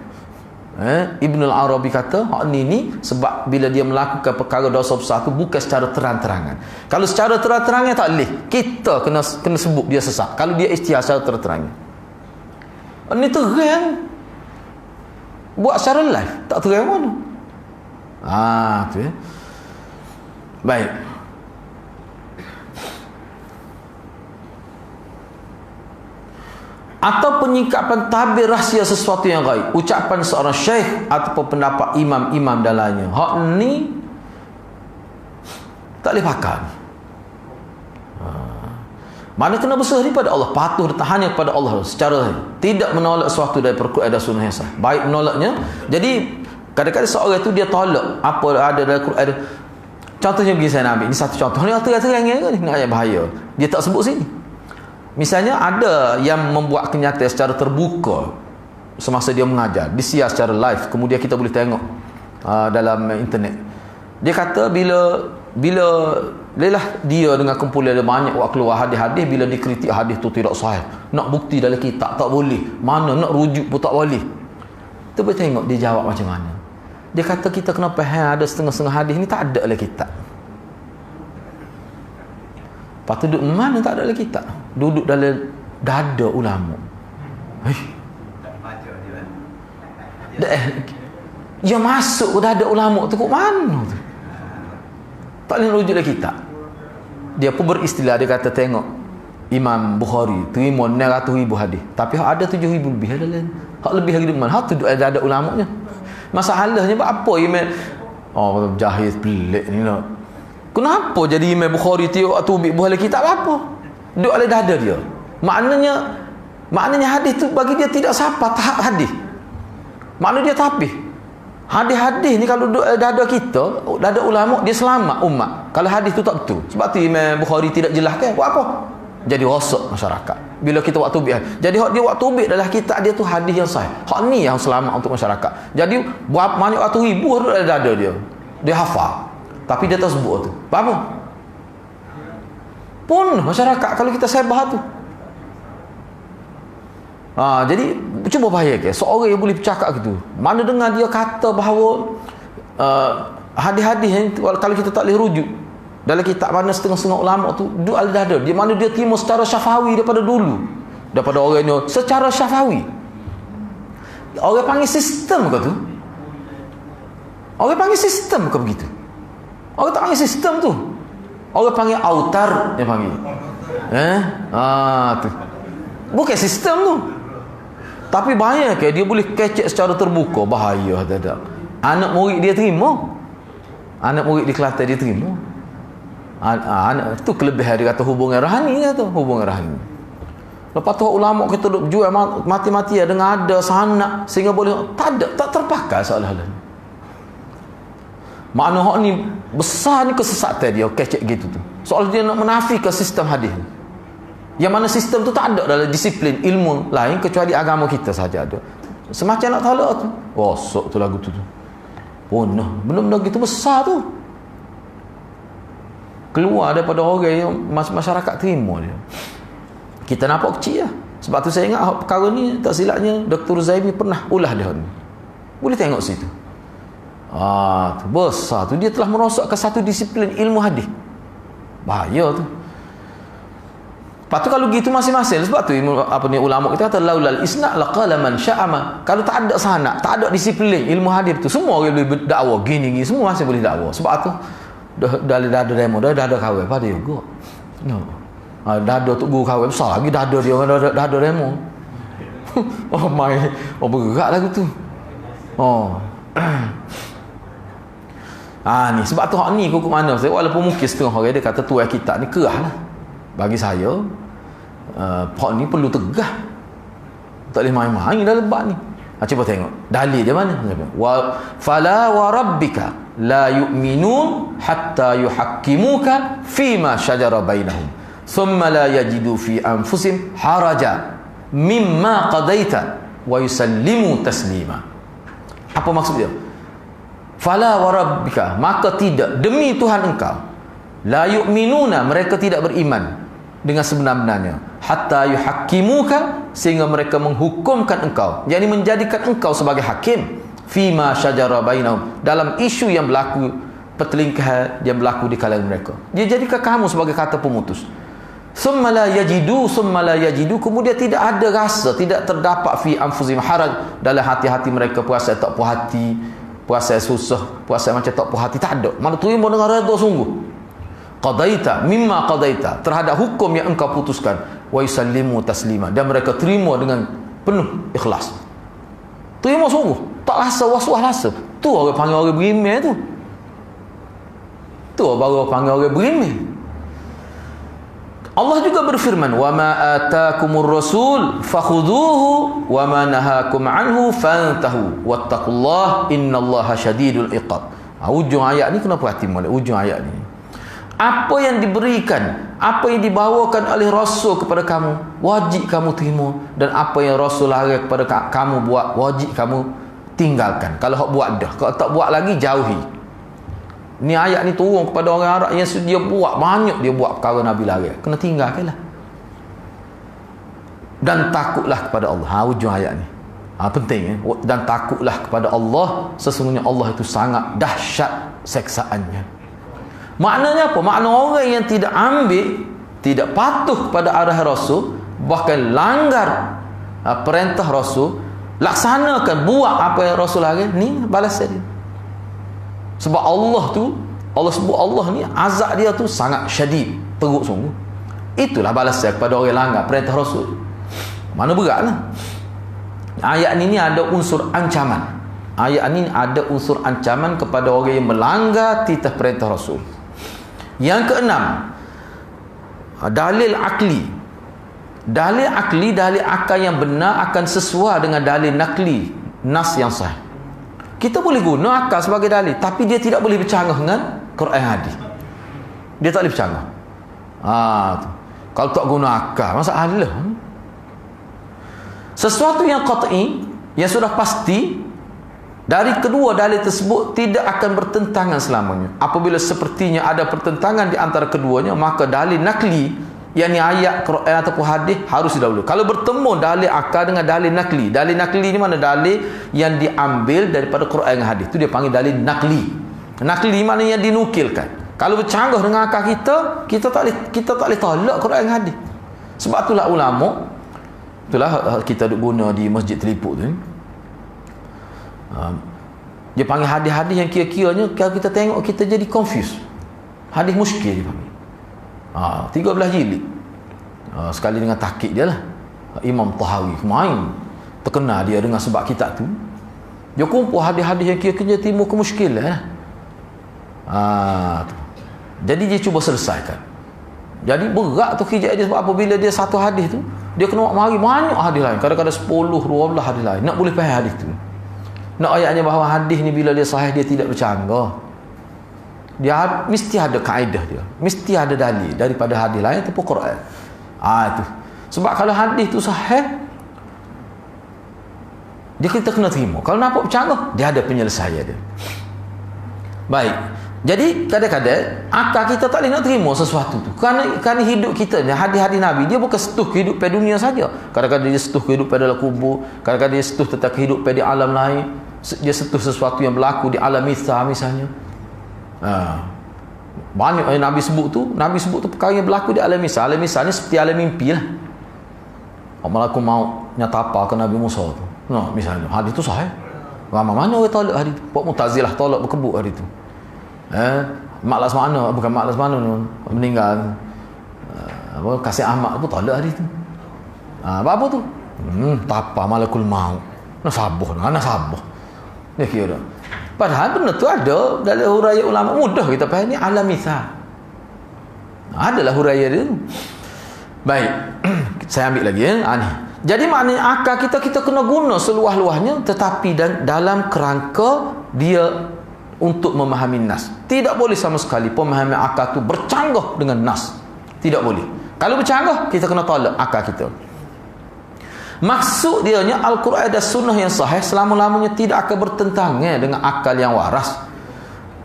Ibnul Arabi kata hak ni sebab bila dia melakukan perkara dosa besar tu bukan secara terang-terangan. Kalau secara terang-terangan tak boleh, kita kena sebut dia sesat. Kalau dia istighfar secara terang-terangan, ni terang buat secara live, tak terang mana. Tu ya. Baik. Atau penyingkapan tabir rahsia sesuatu yang gaib, ucapan seorang syekh ataupun pendapat imam-imam dalamnya, hak ni tak boleh pakai. Mana kena berserah pada Allah, patuh dan tahannya kepada Allah secara tidak menolak sesuatu daripada Quran dan sunnah yang sah. Baik menolaknya. Jadi kadang-kadang seorang itu dia tolak apa ada dalam Quran. Contohnya begini, saya nak ambil ini satu contoh. Ni terang-terang ni ayat bahaya. Dia tak sebut sini. Misalnya ada yang membuat kenyataan secara terbuka semasa dia mengajar, disiar secara live, kemudian kita boleh tengok dalam internet. Dia kata bila lelah dia dengan kumpulan dia banyak buat keluar hadis-hadis, bila dikritik hadis tu tidak sahih, nak bukti dalam kitab tak boleh, mana nak rujuk pun tak boleh. Tu boleh tengok dia jawab macam mana. Dia kata kita kena faham ada setengah-setengah hadis ni tak ada dalam kitab. Lepas tu duduk mana tak ada dalam kitab? Duduk dalam dada ulama. Dia masuk ke dada ulama tu, kok mana tu? Tak boleh rujuk dalam kitab. Dia pun beristilah, dia kata tengok Imam Bukhari terima 900,000 hadis, tapi ada 7,000 lebih dalam. Hak lebih lagi di mana? Hak tu duduk dalam dada ulamanya. Masalahnya apa Imam jahil pelik ni lah. Kenapa jadi Imam Bukhari tiap waktu ambil buah kitab apa? Duduk oleh dada dia. Maknanya hadis tu bagi dia tidak sapa tahap hadis. Maknanya dia tapih. Hadis-hadis ni kalau duduk oleh dada kita, dada ulama, dia selamat umat. Kalau hadis tu tak betul. Sebab tu Imam Bukhari tidak jelaskan. Buat apa? Jadi rosak masyarakat. Bila kita waktu ubik. Jadi hak dia waktu ubik adalah kitab dia tu hadis yang sahih. Hak ni yang selamat untuk masyarakat. Jadi buat banyak waktu ribu duduk oleh dada dia. Dia hafal. Tapi dia tak sebut tu. Apa? Pun masyarakat kalau kita sebah tu. Jadi cuba bayangkan seorang yang boleh bercakap gitu. Mana dengar dia kata bahawa hadis-hadis yang kalau kita tak boleh rujuk dalam kitab, mana setengah-setengah ulama tu duduk al dada. Di mana dia terima secara syafawi daripada dulu. Daripada orang ni secara syafawi. Orang panggil sistem ke tu? Orang panggil sistem ke begitu? Orang tak panggil sistem tu. Orang panggil autar, dia panggil. Tu. Bukan sistem tu. Tapi bahaya ke dia boleh kecek secara terbuka, bahaya dadak. Anak murid dia terima. Anak murid di Kelantan dia terima. Anak tu kelebihan dia kata hubungan rahani dia tu, hubungan rahani. Lepas tu ulama kita duk jual mati-mati dengan ada sanak sehingga boleh tak terpakai seolah-olah. Makna hak ni besar ni kesesatan dia kecek gitu tu. Soal dia nak menafikan sistem hadis. Yang mana sistem tu tak ada dalam disiplin ilmu lain kecuali agama kita saja ada. Semacam nak tolak tu. Rosak tu lagu tu. Punah. Benda-benda gitu besar tu. Keluar daripada orang yang masyarakat terima dia. Kita nampak kecil lah. Sebab tu saya ingat perkara ni tak silapnya Dr. Zaimi pernah ulah dia ni. Boleh tengok situ. Tu besar tu, dia telah merosakkan satu disiplin ilmu hadis. Bahaya tu. Lepas tu kalau gitu masing-masing, sebab tu ulama kita kata laulal isna' laqala man sya'ama. Kalau tak ada sanad, tak ada disiplin ilmu hadis tu, semua orang boleh berdakwah gini semua masih boleh dakwah. Sebab tu dah ada demo, dah ada kawin pada juga. Dada tu guru kawin besar lagi dada dia orang dada demo. Bergerak lagu tu. Ni sebab tu hak ni hukum mana walaupun mungkin setengah orang dia kata tuai kitab ni kerah lah. Bagi saya hak ni perlu tegah, tak boleh main-main dalam bab ni. Cuba tengok dalil dia mana. Fala wa rabbika la yu'minun hatta yuhakkimuka fima syajara bainahum thumma la yajidu fi anfusihim haraja mimma qadaita wa yusallimu taslima. Apa maksud dia? Fala warabbika, maka tidak, demi Tuhan engkau, la yu'minuna, mereka tidak beriman dengan sebenar-benarnya, hatta yuhakkimuka, sehingga mereka menghukumkan engkau, yakni menjadikan engkau sebagai hakim, fima syajara bainahum, dalam isu yang berlaku, pertelingkahan yang berlaku di kalangan mereka. Dia jadikan kamu sebagai kata pemutus. Summa la yajidu, kemudian tidak ada rasa, tidak terdapat fi anfusihim haraj, dalam hati-hati mereka puasa tak puas hati, puasa susah, puasa macam tak puas hati, tak ada. Mana terima dengan redha sungguh. Qadaita mimma qadaita, terhadap hukum yang engkau putuskan, wa yusallimu taslima, dan mereka terima dengan penuh ikhlas. Terima sungguh, tak rasa was-was rasa. Tu orang panggil orang berimeh tu. Tu baru panggil orang berimeh. Allah juga berfirman, wa ma atakumur rasul fakhudhuhu wa ma nahakum anhu fantahu wattaqullaha innallaha syadidul iqab. Ujung ayat ni kena perhati molek ujung ayat ni. Apa yang diberikan, apa yang dibawakan oleh Rasul kepada kamu, wajib kamu terima, dan apa yang Rasul larang kepada kamu buat, wajib kamu tinggalkan. Kalau hak buat dah, kalau tak buat lagi jauhi. Ni ayat ni turun kepada orang Arab yang dia buat banyak, dia buat perkara Nabi larang, kena tinggalkanlah. Dan takutlah kepada Allah. Ujung ayat ni. Penting dan takutlah kepada Allah, sesungguhnya Allah itu sangat dahsyat seksaannya. Maknanya apa? Makna orang yang tidak ambil, tidak patuh kepada arahan Rasul, bahkan langgar perintah Rasul, laksanakan, buat apa yang Rasul larang, ni balasan dia. Sebab Allah sebut Allah ni, azab dia tu sangat syadid, teruk sungguh. Itulah balasan kepada orang langgar perintah Rasul. Mana beratlah. Ayat ni ada unsur ancaman. Ayat ni ada unsur ancaman kepada orang yang melanggar titah perintah Rasul. Yang keenam, dalil akli. Dalil akli, dalil akal yang benar akan sesuai dengan dalil nakli, nas yang sahih. Kita boleh guna akal sebagai dalil, tapi dia tidak boleh bercanggah dengan Quran hadis. Dia tak boleh bercanggah. Kalau tak guna akal, masalah. Sesuatu yang qat'i, yang sudah pasti, dari kedua dalil tersebut tidak akan bertentangan selamanya. Apabila sepertinya ada pertentangan di antara keduanya, maka dalil nakli, yakni ayat Quran ataupun hadis, harus didahului. Kalau bertemu dalil akal dengan dalil nakli, dalil nakli ni mana? Dalil yang diambil daripada Quran dan hadis, itu dia panggil dalil nakli. Nakli mana yang dinukilkan. Kalau bercanggah dengan akal kita tak boleh tolak Quran dan hadis. Sebab itulah ulama, itulah kita duk guna di Masjid Telipuk tu ni, dia panggil hadis-hadis yang kira-kiranya kalau kita tengok kita jadi confused. Hadis muskil dia panggil. 13 jilid. Sekali dengan tahqiq dia lah. Imam Tahawi main terkenal dia dengan sebab kitab tu. Dia kumpul hadis-hadis yang kira-kira timbul kemuskilan. Jadi dia cuba selesaikan. Jadi berat tu kerja dia, sebab apabila dia satu hadis tu, dia kena mari banyak hadis lain. Kadang-kadang 10, 12 hadis lain. Nak boleh faham hadis tu. Nak ayatnya bahawa hadis ni bila dia sahih, dia tidak bercanggah. Dia mesti ada kaedah dia. Mesti ada dalil daripada hadis lain ataupun Quran. Itu. Sebab kalau hadis tu sahih, dia kita kena terima. Kalau nampak bercanggah, dia ada penyelesaian dia. Baik. Jadi kadang-kadang akal kita tak boleh nak terima sesuatu tu. Kerana hidup kita ni, hadis-hadis Nabi, dia bukan setuh kehidupan dunia saja. Kadang-kadang dia setuh kehidupan dalam kubur, kadang-kadang dia setuh tentang kehidupan di alam lain, dia setuh sesuatu yang berlaku di alam mithal misalnya. Banyak yang Nabi sebut tu perkara yang berlaku di alam mithal. Alam mithal ni seperti alam mimpi lah. Malaikat maut nyata apa ke Nabi Musa tu. Misalnya hadis tu sahih. Ramai mana orang tolak hadis tu. Pak Mu'tazilah tolak berkebut hadis tu. Maklas mana, bukan maklas mana meninggal, Kasih Ahmad pun tolak hadis tu. Apa tu? Tapa malakul maut. Nak sabar. Dia kira. Padahal benda tu ada dalam huraian ulama, mudah kita faham ni alam mithal. Adalah huraian dia tu. Baik. Saya ambil lagi ni. Jadi maknanya akal kita kena guna seluas-luasnya, tetapi dalam kerangka dia untuk memahami nas. Tidak boleh sama sekali pemahaman akal tu bercanggah dengan nas. Tidak boleh. Kalau bercanggah, kita kena tolak akal kita. Maksud dianya Al-Quran dan Sunnah yang sahih selama-lamanya tidak akan bertentangan dengan akal yang waras.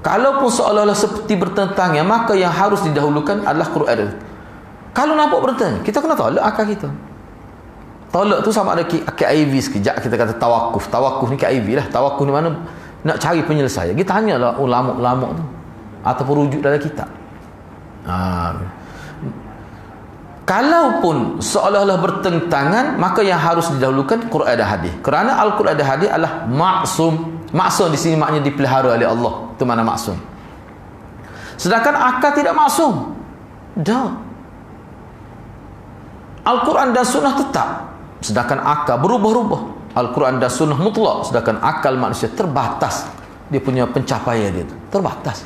Kalaupun seolah-olah seperti bertentangan, maka yang harus didahulukan adalah Quran. Kalau nampak bertentangan, kita kena tolak akal kita. Tolak tu sama ada KIV sekejap, kita kata tawakuf. Tawakuf ni KIV lah. Tawakuf ni mana nak cari penyelesaian. Kita tanyalah ulama-ulama tu ataupun rujuk dalam kitab. Kalaupun seolah-olah bertentangan, maka yang harus didahulukan Quran dan hadis. Kerana Al-Quran dan hadis adalah maksum. Maksum di sini maknanya dipelihara oleh Allah. Itu mana maksum. Sedangkan akal tidak maksum. Dah. Al-Quran dan sunnah tetap. Sedangkan akal berubah-ubah. Al-Quran dan sunnah mutlak. Sedangkan akal manusia terbatas. Dia punya pencapaian dia tu terbatas.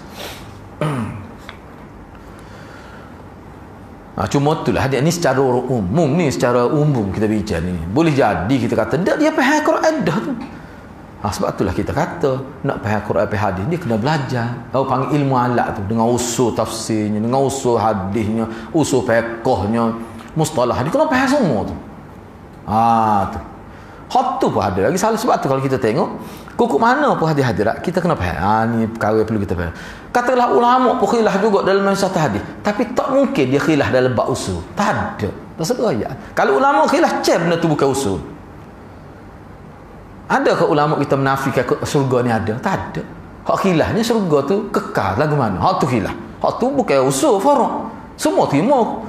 Cuma itulah hadis ni secara umum ni, secara umum kita bicara ni. Boleh jadi kita kata dia faham Quran dah tu. Sebab itulah kita kata nak faham Quran faham hadis dia kena belajar. Panggil ilmu alat tu dengan usul tafsirnya, dengan usul hadisnya, usul fiqhnya, mustalah dia kena faham semua tu. Tu. Hak tu pun ada lagi salah. Sebab tu kalau kita tengok kukuk mana pun hadis hadirat kita kena faham. Ni perkara perlu kita faham. Katalah ulama pun khilaf juga dalam satu hadis, tapi tak mungkin dia khilaf dalam bab usul. Tak ada. Tak sedaya. Kalau ulama khilaf benda tu bukan usul. Adakah ulama kita menafikan surga ni ada? Tak ada. Hak khilafnya surga tu kekal lagu mana? Hak tu khilaf. Hak tu bukan usul farah. Semua terima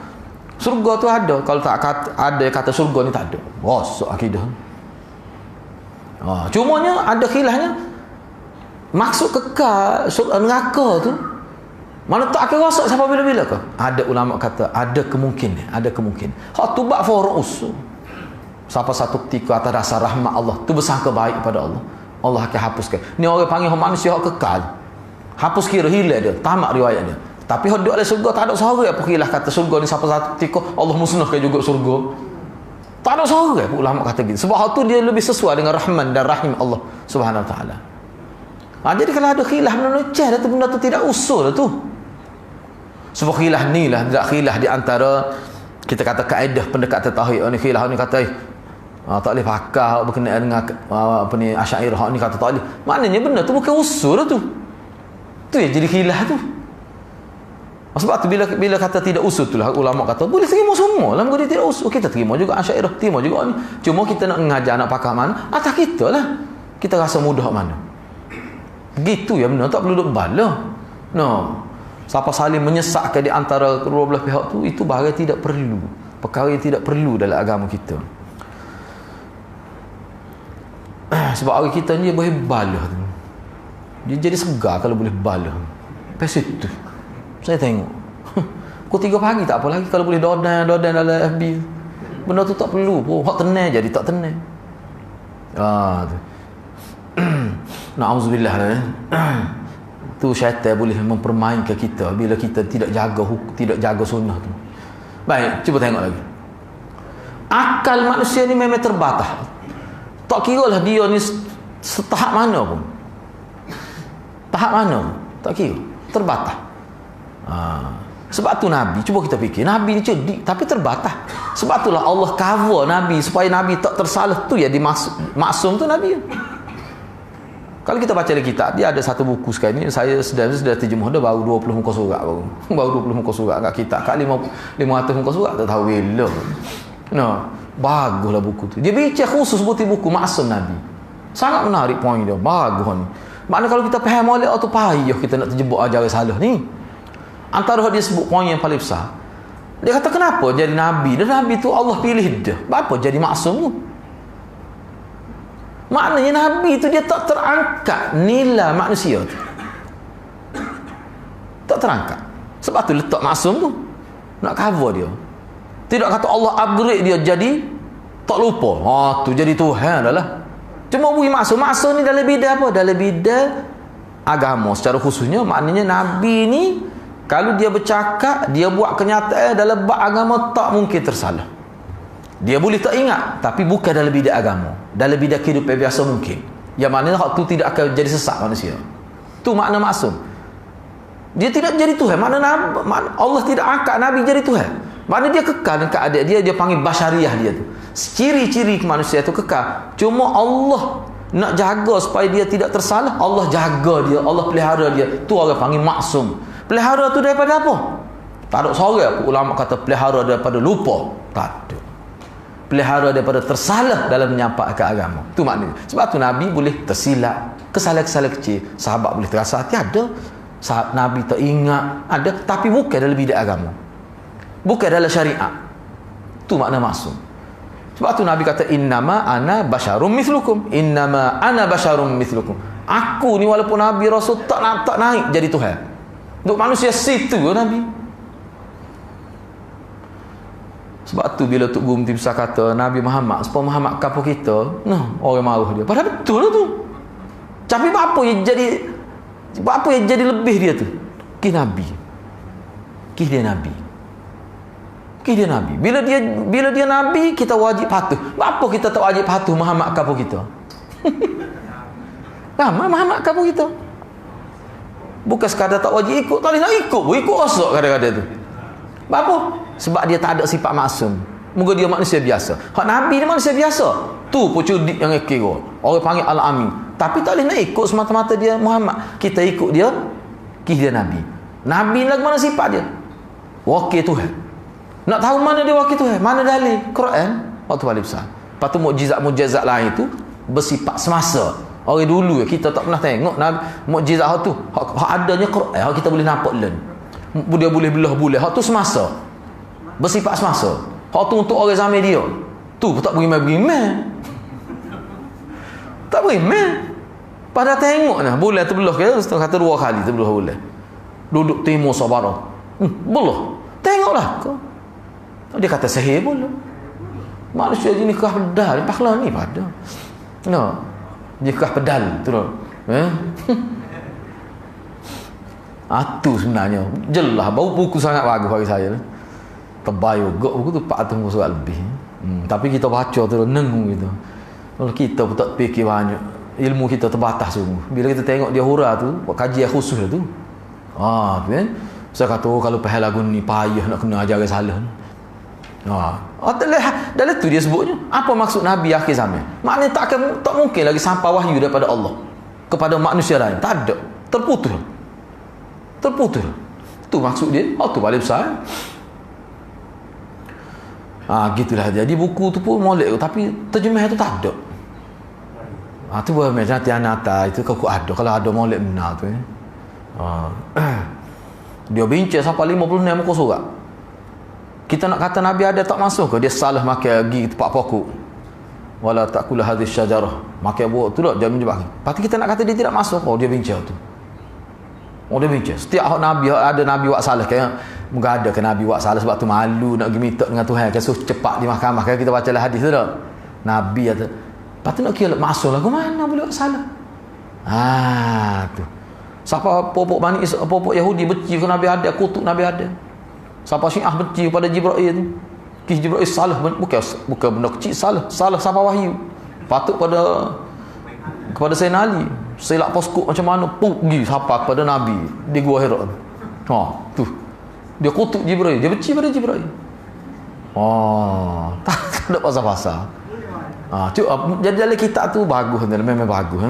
surga tu ada. Kalau tak ada kata surga ni tak ada. Rosak akidah. Cumanya ada khilafnya. Maksud kekal neraka tu mana tak akan rosak sampai bila-bila ke? Ada ulama kata ada kemungkinan, ada kemungkinan. Hak tu bab farah usul. Sampai satu ketika atas dasar rahmat Allah tu bersangka baik kepada Allah, Allah akan hapuskan. Ni orang panggil manusia hak kekal. Hapus kira hilang dia, tamat riwayat dia. Tapi hak duduk dalam surga tak ada seorang apa khilaf kata surga ni sampai satu ketika Allah musnahkan juga surga. Tak ada seorang ulama kata gitu. Sebab hak tu dia lebih sesuai dengan Rahman dan Rahim Allah Subhanahu Wa Taala. Jadi kalau ada khilaf benda tu tidak usul tu. Sebab khilaf ni lah, tidak khilaf di antara kita kata kaedah pendekatan tauhid. Ni khilaf ni kata tak boleh pakar berkenaan dengan apa ni Asy'ariyah ni kata tak boleh. Maknanya benda tu bukan usul tu. Tu yang jadi khilaf tu. Sebab tu bila kata tidak usul tu lah ulama kata boleh terima semua lah dia tidak usul. Kita terima juga Asy'ariyah, terima juga ni. Cuma kita nak mengajar nak pakar mana? Atas kita lah. Kita rasa mudah mana. Begitu ya benar, tak perlu duk bala. Siapa saling menyesatkan di antara kedua belah pihak tu, itu barang tidak perlu. Perkara yang tidak perlu dalam agama kita. Sebab orang kita ni dia boleh bala tu. Dia jadi segar kalau boleh bala. Pas itu saya tengok pukul 3 pagi tak apa lagi kalau boleh dodan dalam FB. Benda tu tak perlu pun. Hak tenang jadi tak tenang. Tu. Na'udzubillah tu syaitan boleh mempermainkan kita bila kita tidak jaga sunnah tu. Baik, cuba tengok lagi. Akal manusia ni memang terbatas. Tak kira lah dia ni setahap mana pun. Tahap mana pun. Tak kira. Terbatas. Sebab tu Nabi, cuba kita fikir, Nabi ni cerdik tapi terbatas. Sebab itulah Allah cover Nabi supaya Nabi tak tersalah. Tu ya maksum tu Nabi. Kalau kita baca dalam kitab, dia ada satu buku sekarang ni, saya sudah terjemuh dah baru 20 muka surat baru 20 muka surat kat kitab. Kat 500 muka surat tak tahu bila. Baguslah buku tu. Dia bicara khusus seperti buku maksum Nabi. Sangat menarik poin dia. Bagus ni. Maknanya kalau kita faham molek tu payah kita nak terjebak ajaran salah ni. Antara dia sebut poin yang paling besar. Dia kata kenapa jadi Nabi? Dan Nabi tu Allah pilih dia. Apa jadi maksum tu? Maknanya Nabi tu dia tak terangkat nilai manusia tu. Tak terangkat. Sebab tu letak maksum tu. Nak cover dia. Tidak kata Allah upgrade dia jadi tak lupa. Tu jadi Tuhan dah lah. Cuma beri maksum. Maksum ni dalam bidang apa? Dalam bidang agama. Secara khususnya maknanya Nabi ni kalau dia bercakap, dia buat kenyataan dalam bab agama tak mungkin tersalah. Dia boleh tak ingat, tapi bukan dalam bidang agama. Dalam bidang kehidupan biasa mungkin. Yang maknanya hak tu tidak akan jadi sesat manusia. Tu makna maksum. Dia tidak jadi Tuhan. Makna Allah tidak angkat Nabi jadi Tuhan. Makna dia kekal dengan keadaan dia panggil basyariah dia tu. Ciri-ciri manusia tu kekal. Cuma Allah Nak jaga supaya dia tidak tersalah, Allah jaga dia, Allah pelihara dia. Tu orang panggil maksum. Pelihara tu daripada apa? Tak ada seorang ulama kata pelihara daripada lupa. Tak ada. Pelihara daripada tersalah dalam menyampaikan agama. Tu maknanya. Sebab tu Nabi boleh tersilap, kesalahan-kesalahan kecil. Sahabat boleh terasa hati, ada. Sahabat Nabi teringat, ada. Tapi bukan dalam bidang agama, bukan dalam syariat. Tu makna maksum. Sebab tu Nabi kata innama ana basyarum mithlukum. Innama ana basyarum mithlukum. Aku ni walaupun Nabi Rasul tak naik jadi Tuhan. Untuk manusia situ Nabi. Sebab tu bila Tok Guru Besar kata Nabi Muhammad, supaya Muhammad kapal kita, nah, orang marah dia. Padahal betul lah tu. Tapi apa yang jadi lebih dia tu? Kisah Nabi. Kisah dia Nabi. Kisah dia Nabi. Bila dia Nabi, kita wajib patuh. Apa kita tak wajib patuh Muhammad kapal kita? Muhammad kapal kita. Bukan sekadar tak wajib ikut, tak boleh nak ikut. Ikut rosak kadang-kadang tu. Apa? Sebab dia tak ada sifat maksum. Moga dia manusia biasa. Hak Nabi ni manusia biasa. Tu pucudik yang kira. Orang panggil Al-Amin. Tapi tak boleh nak ikut semata-mata dia Muhammad. Kita ikut dia, kisah dia Nabi. Nabi lagi mana sifat dia? Wakil Tuhan. Nak tahu mana dia wakil Tuhan? Mana dalil? Quran. Waktu paling besar. Lepas tu mukjizat lain tu bersifat semasa. Orang dulu kita tak pernah tengok mukjizat tu. Hak adanya Quran. Hak kita boleh nampak len. Dia boleh belah bulan. Hak tu semasa. Bersifat semasa. Hak tu untuk orang zaman dia. Tu tak beriman. Tak beriman. Pada tengok nah, bulan terbelah ke kata 2 kali terbelah bulan. Duduk timur Sabara. Belah. Tengoklah kau. Dia kata sihir pula. Manusia jenis kah pedal, pakhla ni pada. No. Dia kah pedal terus. Itu sebenarnya. Jelas bau buku sangat bagus bagi saya. Tebal juga buku tu 400 surat lebih. Tapi kita baca terus nengung gitu. Kalau kita pun tak fikir banyak, ilmu kita terbatas sungguh. Bila kita tengok dia hura tu, buat kajian khusus lah tu. Tu kan. Saya kata kalau faham lagu ni payah nak kena ajaran salah. Dalam tu dia sebutnya apa maksud Nabi akhir zaman. Maknanya tak mungkin lagi sampai wahyu daripada Allah kepada manusia lain. Tak ada. Terputus. Tu maksud dia. Tu paling besar. Gitulah. Jadi buku tu pun molek tapi terjemah tu tak ada. Tu buat macam hati-hati itu kau ada. Kalau ada molek benar tu. Dia bincang sampai 56 muka surat. Kita nak kata Nabi ada tak masuk ke? Dia salah makan gigi tempat pokok. Wala ta'kula hadhihi syajarah. Makan buah tu lah dia menjebak. Lepas kita nak kata dia tidak masuk. Dia bincang tu. Dia bincang. Setiap Nabi ada Nabi buat salah kan. Moga ada ke Nabi buat salah sebab tu malu nak pergi minta dengan Tuhan. Kan cepat di mahkamah kan kita bacalah hadis tu dah. Nabi kata. Lepas tu nak kira masuk lah. Mana boleh buat salah? Tu. Siapa popok Yahudi benci ke Nabi ada, kutuk Nabi ada. Siapa Syiah benci kepada Jibril tu. Kisah Jibril salah bukan benda kecil, salah siapa wahyu. Patut kepada Sayyidina Ali. Silap poskop macam mana pergi siapa kepada Nabi di Gua Hira. Tu. Dia kutuk Jibril, dia benci pada Jibril. Tak ada pasal-pasal. Jadi dalam kitab tu bagus, memang bagus.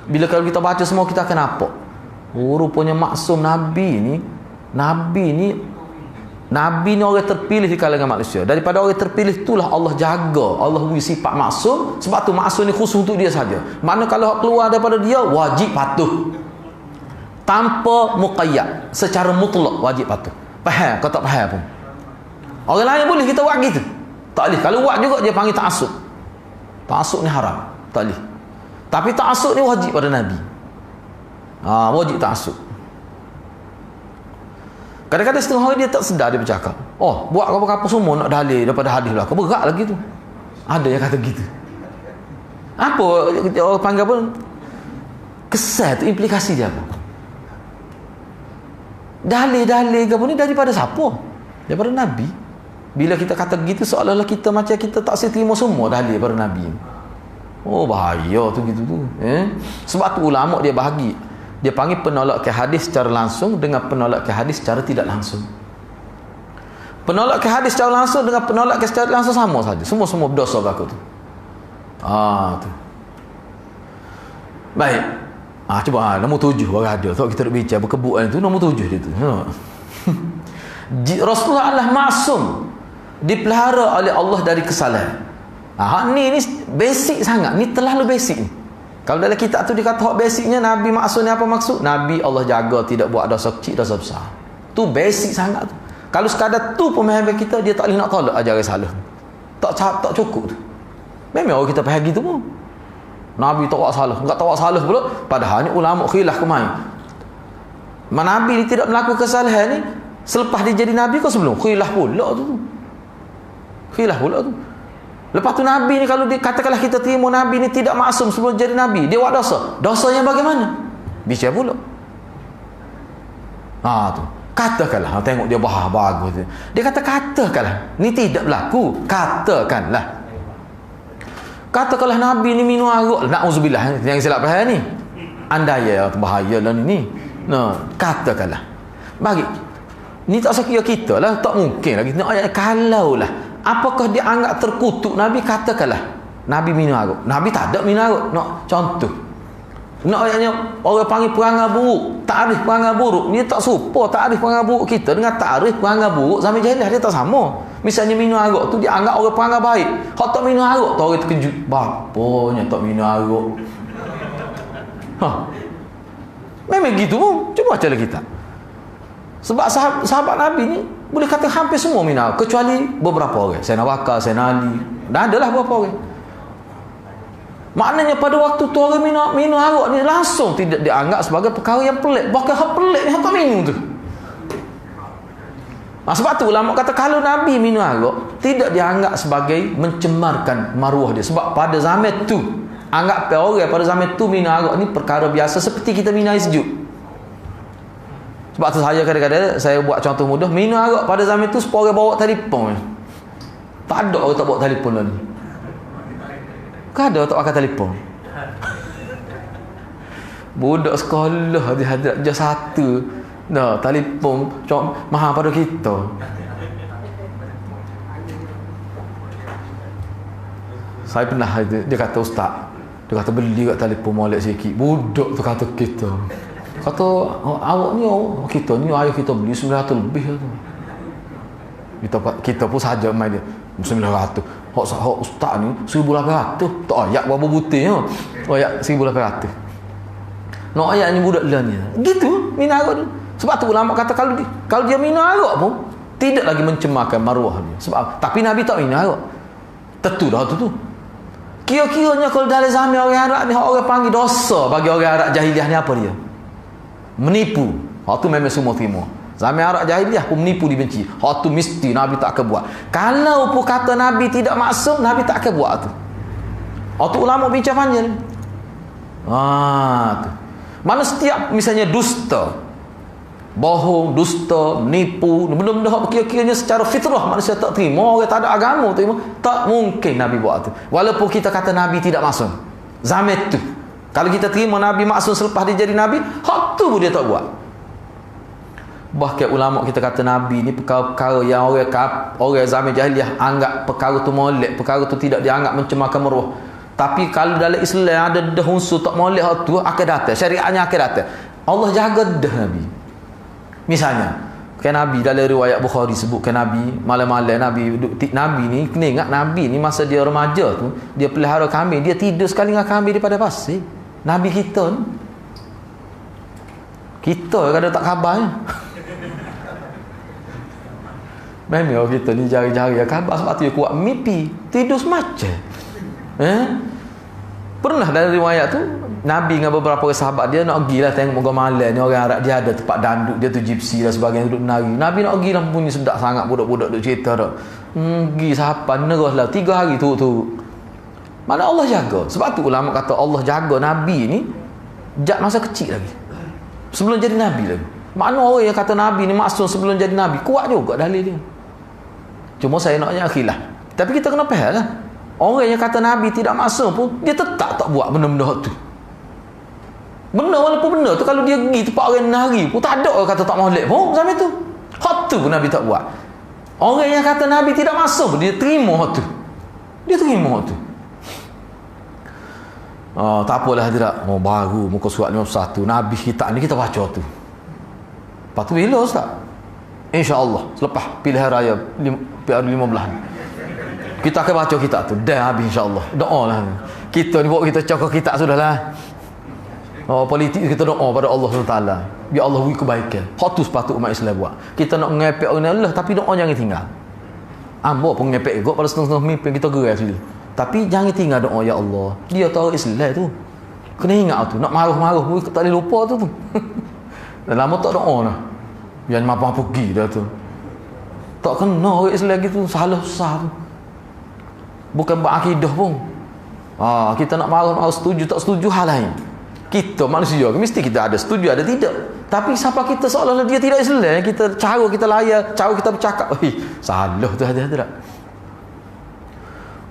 Bila kalau kita baca semua kita akan nampak. Rupanya maksum Nabi ni orang terpilih di kalangan manusia. Daripada orang terpilih itulah Allah jaga. Allah beri sifat maksum. Sebab tu maksum ni khusus untuk dia saja. Mana kalau keluar daripada dia wajib patuh. Tanpa muqayyad, secara mutlak wajib patuh. Faham? Kau tak faham pun. Orang lain boleh kita buat gitu. Tak boleh. Kalau buat juga dia panggil ta'assub. Ta'assub ni haram. Tak boleh. Tapi ta'assub ni wajib pada Nabi. Wajib ta'assub. Kadang-kadang setengah hari dia tak sedar dia bercakap. Buat apa-apa semua nak dalil daripada hadis belakang. Berat lagi tu. Ada yang kata gitu. Apa orang panggil apa? Kesal tu implikasi dia apa? Dalil-dalil ke apa ni daripada siapa? Daripada Nabi. Bila kita kata gitu seolah-olah kita macam kita tak terima semua dalil daripada Nabi. Bahaya tu gitu tu. Sebab tu ulama dia bahagi. Dia panggil penolak ke hadis secara langsung dengan penolak ke hadis secara tidak langsung. Penolak ke hadis secara langsung dengan penolak ke secara langsung sama saja. Semua berdosa berlaku tu. Tu. Baik. Cuba nombor 7 orang ada. Tok kita duk bincang berkebukan tu nombor 7 dia tu. Rasulullah adalah maksum, dipelihara oleh Allah dari kesalahan. Ni basic sangat. Ni terlalu basic ni. Kalau dalam kitab tu dikata hak basicnya Nabi maksum ni apa maksud? Nabi Allah jaga tidak buat dosa kecil, dosa besar. Tu basic sangat tu. Kalau sekadar tu pemahaman kita, dia tak boleh nak tolak ajaran salah. Tak cukup tu. Memang orang kita faham gitu pun. Nabi tak buat salah, enggak tak buat salah pula. Padahal ni ulama khilaf ke main. Nabi ni tidak melakukan kesalahan ni selepas dia jadi Nabi ke sebelum? Khilaf pula tu. Khilaf pula tu. Lepas tu Nabi ni kalau katakanlah kita terima Nabi ni tidak maksum sebelum jadi Nabi, dia buat dosa. Dosanya bagaimana? Bicara pula. Tu. Katakanlah, tengok dia bagus tu. Dia katakanlah, ni tidak berlaku. Katakanlah Nabi ni minum arak. Na'udzubillah, yang silap faham ni. Andai bahaya lah ni. Katakanlah. Bagi ni tak sekira kita lah, tak mungkin lagi. Kalau lah, apakah dia anggap terkutuk Nabi? Katakanlah Nabi minum arak. Nabi tak ada minum arak. Contoh. Ayatnya orang panggil perangai buruk, takrif perangai buruk. Dia tak serupa takrif perangai buruk kita dengan takrif perangai buruk zaman jahiliah, dia tak sama. Misalnya minum arak tu dia anggap orang perangai baik. Hak tak minum arak tu orang terkejut. Bapanya tak minum arak. Memang gitu pun. Cuba baca kita. Sebab sahabat Nabi ni boleh kata hampir semua minum arak, kecuali beberapa orang. Sayyidina Bakar, Sayyidina Ali. Dan adalah beberapa orang. Maknanya pada waktu tu orang minum arak ni langsung tidak dianggap sebagai perkara yang pelik. Bahkan hak pelik ni hak tak minum tu. Sebab tu ulama kata kalau Nabi minum arak tidak dianggap sebagai mencemarkan maruah dia. Sebab pada zaman tu anggap orang pada zaman tu minum arak ni perkara biasa seperti kita minum air sejuk. Sebab tu saya kadang-kadang saya buat contoh mudah, minum arak pada zaman tu supaya orang bawa telefon. Tak ada orang tak bawa telefon lah ni. Kan ada tak pakai telefon. Budak sekolah di hadrat je satu. Telefon mahal pada kita. Saya pernah dia kata ustaz, dia kata beli kat telefon molek sikit. Budak tu kata kita. Kata awak ni kita ni ayah kita beli 900 lebih tu. Kita pun saja main dia 900. Hak ustaz ni 1800. Tak ayat berapa butir ayat 1800. Ayat ni budak lah ni. Gitu minum arak tu. Sebab tu ulama kata kalau dia minum arak pun tidak lagi mencemarkan maruah dia. Sebab tapi Nabi tak minum arak. Tentu dah tu. Kira-kiranya kalau dalam zaman orang Arab ni orang panggil dosa bagi orang Arab jahiliah ni apa dia? Menipu. Hak tu memang semua terima. Zaman Arab jahiliah pun menipu dibenci. Hak tu mesti Nabi tak akan buat. Kalau pun kata Nabi tidak maksum, Nabi tak akan buat tu. Hak tu ulama bincang panjang. Tu. Mana setiap misalnya dusta, bohong, dusta, menipu, benda-benda hak kira-kiranya secara fitrah manusia tak terima, orang tak ada agama terima, tak mungkin Nabi buat tu. Walaupun kita kata Nabi tidak maksum. Zaman tu. Kalau kita terima Nabi maksum selepas dia jadi Nabi, hak tu pun dia tak buat. Bahkan ulama kita kata Nabi ni perkara-perkara yang orang zaman jahiliah anggap perkara tu molek, perkara tu tidak dianggap mencemarkan maruah. Tapi kalau dalam Islam ada unsur tak molek hak tu akan datang, syariatnya akan datang. Allah jaga dah Nabi. Misalnya, Nabi dalam riwayat Bukhari sebutkan Nabi malam-malam Nabi ni kena ingat Nabi ni masa dia remaja tu dia pelihara kambing, dia tidur sekali dengan kambing daripada pasir. Nabi kita ni kadang tak khabarnya. Memang kita ni jari-jari khabar sebab tu dia kuat mimpi tidur semacam. Pernah dalam riwayat tu Nabi dengan beberapa sahabat dia nak pergi lah tengok moga malam ni orang Arab dia ada tempat danduk dia tu gypsy dan sebagainya duduk menari. Nabi nak pergi lah bunyi sedap sangat budak-budak duduk cerita dah. Pergi sahabat nerah lah 3 hari tu. Mana Allah jaga. Sebab tu ulama kata Allah jaga Nabi ni sejak masa kecil lagi. Sebelum jadi Nabi lagi. Mana orang yang kata Nabi ni maksum sebelum jadi Nabi, kuat juga dalil dia. Cuma saya naknya akhilah. Tapi kita kena faham lah. Orang yang kata Nabi tidak maksum pun dia tetap tak buat benda-benda tu. Benar walaupun benar tu kalau dia pergi tempat orang nari pun tak ada orang kata tak molek pun zaman tu. Hak tu pun Nabi tak buat. Orang yang kata Nabi tidak maksum pun dia terima hak tu. Dia terima hak tu. Tak apalah tidak. Baru muka surat 51. Nabi kita ni kita baca tu. Lepas tu bila Ustaz? InsyaAllah selepas pilihan raya PR15 ni kita akan baca kitab tu. Dah habis insyaAllah. Doa lah. Kita ni buat kita cakap kitab sudah lah. Politik kita doa pada Allah SWT. Biar Allah beri kebaikan. Hak tu sepatut umat Islam buat. Kita nak ngepek orang Allah, tapi doa jangan tinggal. Ambo pun ngepek ikut pada setengah-setengah mimpin kita gerai sini. Tapi jangan tinggal doa, ya Allah. Dia tahu Islam tu. Kena ingat tu. Nak marah-marah pun tak boleh lupa tu. Dah lama tak doa lah. Jangan mampu pergi dah tu. Tak kena orang Islam gitu. Salah besar tu. Bukan berakidah pun. Kita nak marah-marah, setuju tak setuju hal lain. Kita manusia mesti kita ada setuju ada tidak. Tapi siapa kita seolah-olah dia tidak Islam, kita cara kita layan, cara kita bercakap, salah tu ada tak.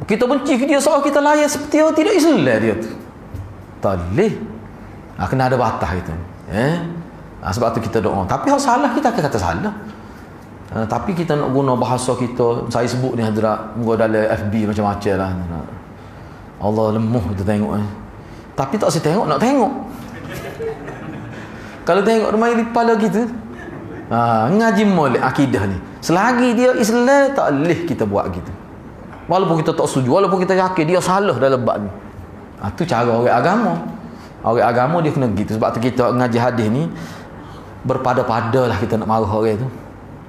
Kita benci dia seolah kita layan seperti orang tidak Islam dia tu. Tak boleh. Kena ada batas itu. Sebab tu kita doa. Tapi hal salah kita akan kata salah. Tapi kita nak guna bahasa kita, saya sebut ni hadirat, moga dalam FB macam-macam lah. Allah lemuh kita tengok. Tapi tak saya tengok, nak tengok. Kalau tengok rumah di kepala kita, ngaji molek akidah ni. Selagi dia Islam, tak boleh kita buat gitu. Walaupun kita tak setuju, walaupun kita yakin dia salah dalam bab ni. Tu cara orang agama. Orang agama dia kena gitu. Sebab tu kita ngaji hadis ni, berpada-padalah kita nak marah orang tu.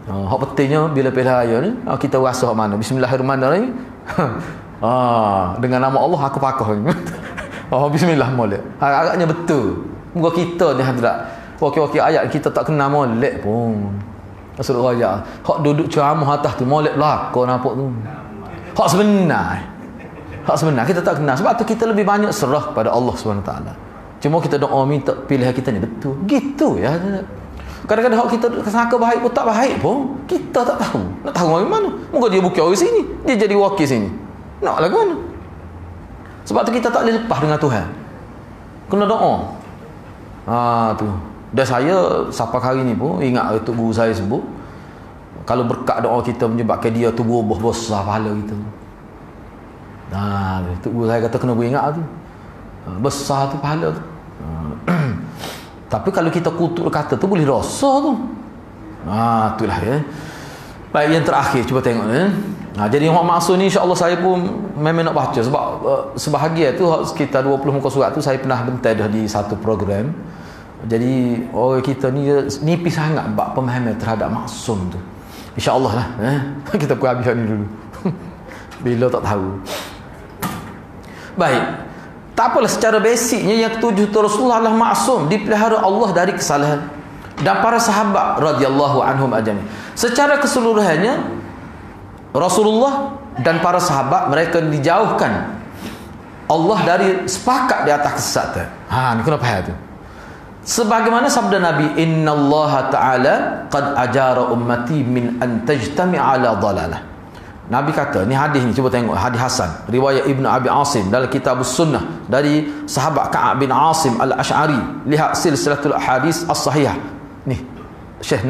Hak pentingnya bila pilihan raya ni, kita rasa hak mana. Bismillahirrahmanirrahim. Dengan nama Allah aku pakah ni. Bismillah molek. Agaknya betul. Moga kita ni hadirat. Wakil-wakil ayat kita tak kena molek pun. Rasul raya. Hak duduk ceramah atas tu molek belaka nampak tu. Hak sebenar. Hak sebenar kita tak kenal. Sebab tu kita lebih banyak serah pada Allah SWT. Cuma kita doa minta pilihan kita ni betul. Gitu ya. Kadang-kadang hak kita sangka baik pun tak baik pun. Kita tak tahu. Nak tahu dari mana? Moga dia bukan orang sini. Dia jadi wakil sini. Nak lagu mana? Sebab tu kita tak boleh lepas dengan Tuhan. Kena doa. Tu. Dan saya sampai hari ni pun ingat Tok Guru saya sebut, kalau berkat doa kita menyebabkan dia tu berubah besar pahala kita. Tok Guru saya kata kena beringat tu. Besar tu pahala tu. Tapi kalau kita kutuk kata tu boleh rasa tu. Itulah ya. Baik, yang terakhir cuba tengok ya. Jadi hak maksud ni insya-Allah saya pun memang nak baca sebab sebahagian tu sekitar 20 muka surat tu saya pernah bentai dah di satu program. Jadi orang kita ni nipis sangat bab pemahaman terhadap maksum tu. Insya-Allah lah kita pun habis ni dulu. Bila tak tahu. Baik. Tak apalah, secara basicnya yang ketujuh tu Rasulullah adalah maksum, dipelihara Allah dari kesalahan, dan para sahabat radhiyallahu anhum ajmain. Secara keseluruhannya Rasulullah dan para sahabat mereka dijauhkan Allah dari sepakat di atas kesesatan. Ni kena faham tu. Sebagaimana sabda Nabi, innallaha ta'ala qad ajara ummati min an tajtami'a ala dhalalah. Nabi kata, ni hadis ni cuba tengok, hadis Hasan riwayat Ibnu Abi Asim dalam kitab Sunnah dari sahabat Ka'ab bin Asim Al-Ash'ari. Lihat silsilatul hadis as-sahihah. Ni Syekh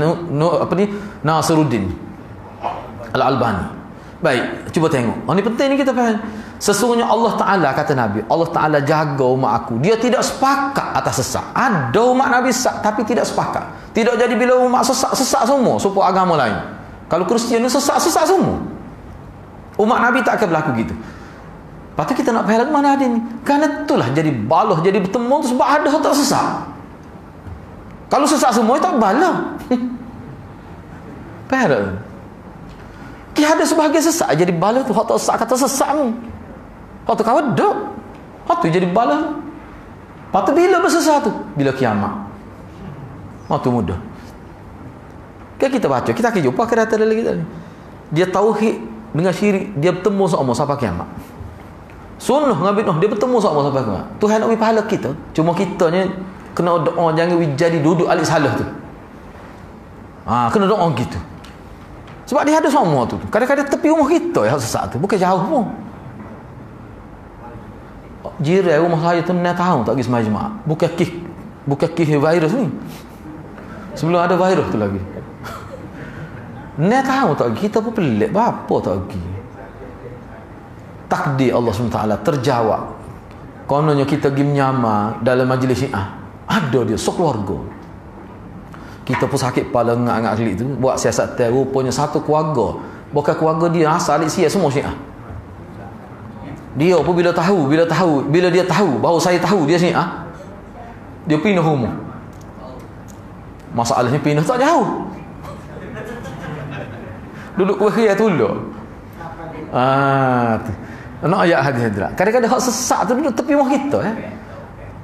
Nasiruddin Al-Albani. Baik, cuba tengok. Ini penting ni kita faham. Sesungguhnya Allah Ta'ala, kata Nabi, Allah Ta'ala jaga umat aku. Dia tidak sepakat atas sesak. Ada umat Nabi sesak tapi tidak sepakat. Tidak jadi bila umat sesak semua supaya agama lain. Kalau Kristian ni sesak semua. Umat Nabi tak akan berlaku gitu. Lepas tu kita nak faham mana ada ni. Kerana itulah jadi balah, jadi bertemu tu sebab ada tak sesak. Kalau sesak semua tak balah. Faham? Dia ada sebahagian sesak jadi balah tu. Hak tak sesak kata sesak ni. Hak tu kawan dok. Hak tu jadi balah. Lepas tu bila bersesat tu? Bila kiamat. Hak tu mudah. Kan kita baca, kita akan jumpa akan datang dalam kita ni. Dia tauhid dengan syirik, dia bertemu sama sampai kiamat. Sunnah dengan bid'ah, dia bertemu sama sampai kiamat. Tuhan nak beri pahala kita. Cuma kitanya kena doa jangan jadi duduk alik salah tu. Kena doa gitu. Sebab dia ada semua tu. Kadang-kadang tepi rumah kita yang sesat tu, bukan jauh pun. Jiran rumah saya tu 6 tahun tak pergi sembahyang Jumaat. Bukan kih virus ni. Sebelum ada virus tu lagi. 6 tahun tak pergi. Kita pun pelik. Apa tak pergi? Takdir Allah SWT terjawab. Kononnya kita pergi menyamar dalam majlis Syiah, ada dia sekeluarga. Kita pun sakit kepala ngak-ngak klik tu, buat siasat rupanya satu keluarga, bukan keluarga dia asal Sia semua Syiah. Dia pun bila dia tahu bahawa saya tahu dia Syiah, dia pindah rumah. Masalahnya pindah tak jauh, duduk kuih tu dulu. Nak ayat hadis. Kadang-kadang hak sesak tu duduk tepi rumah kita,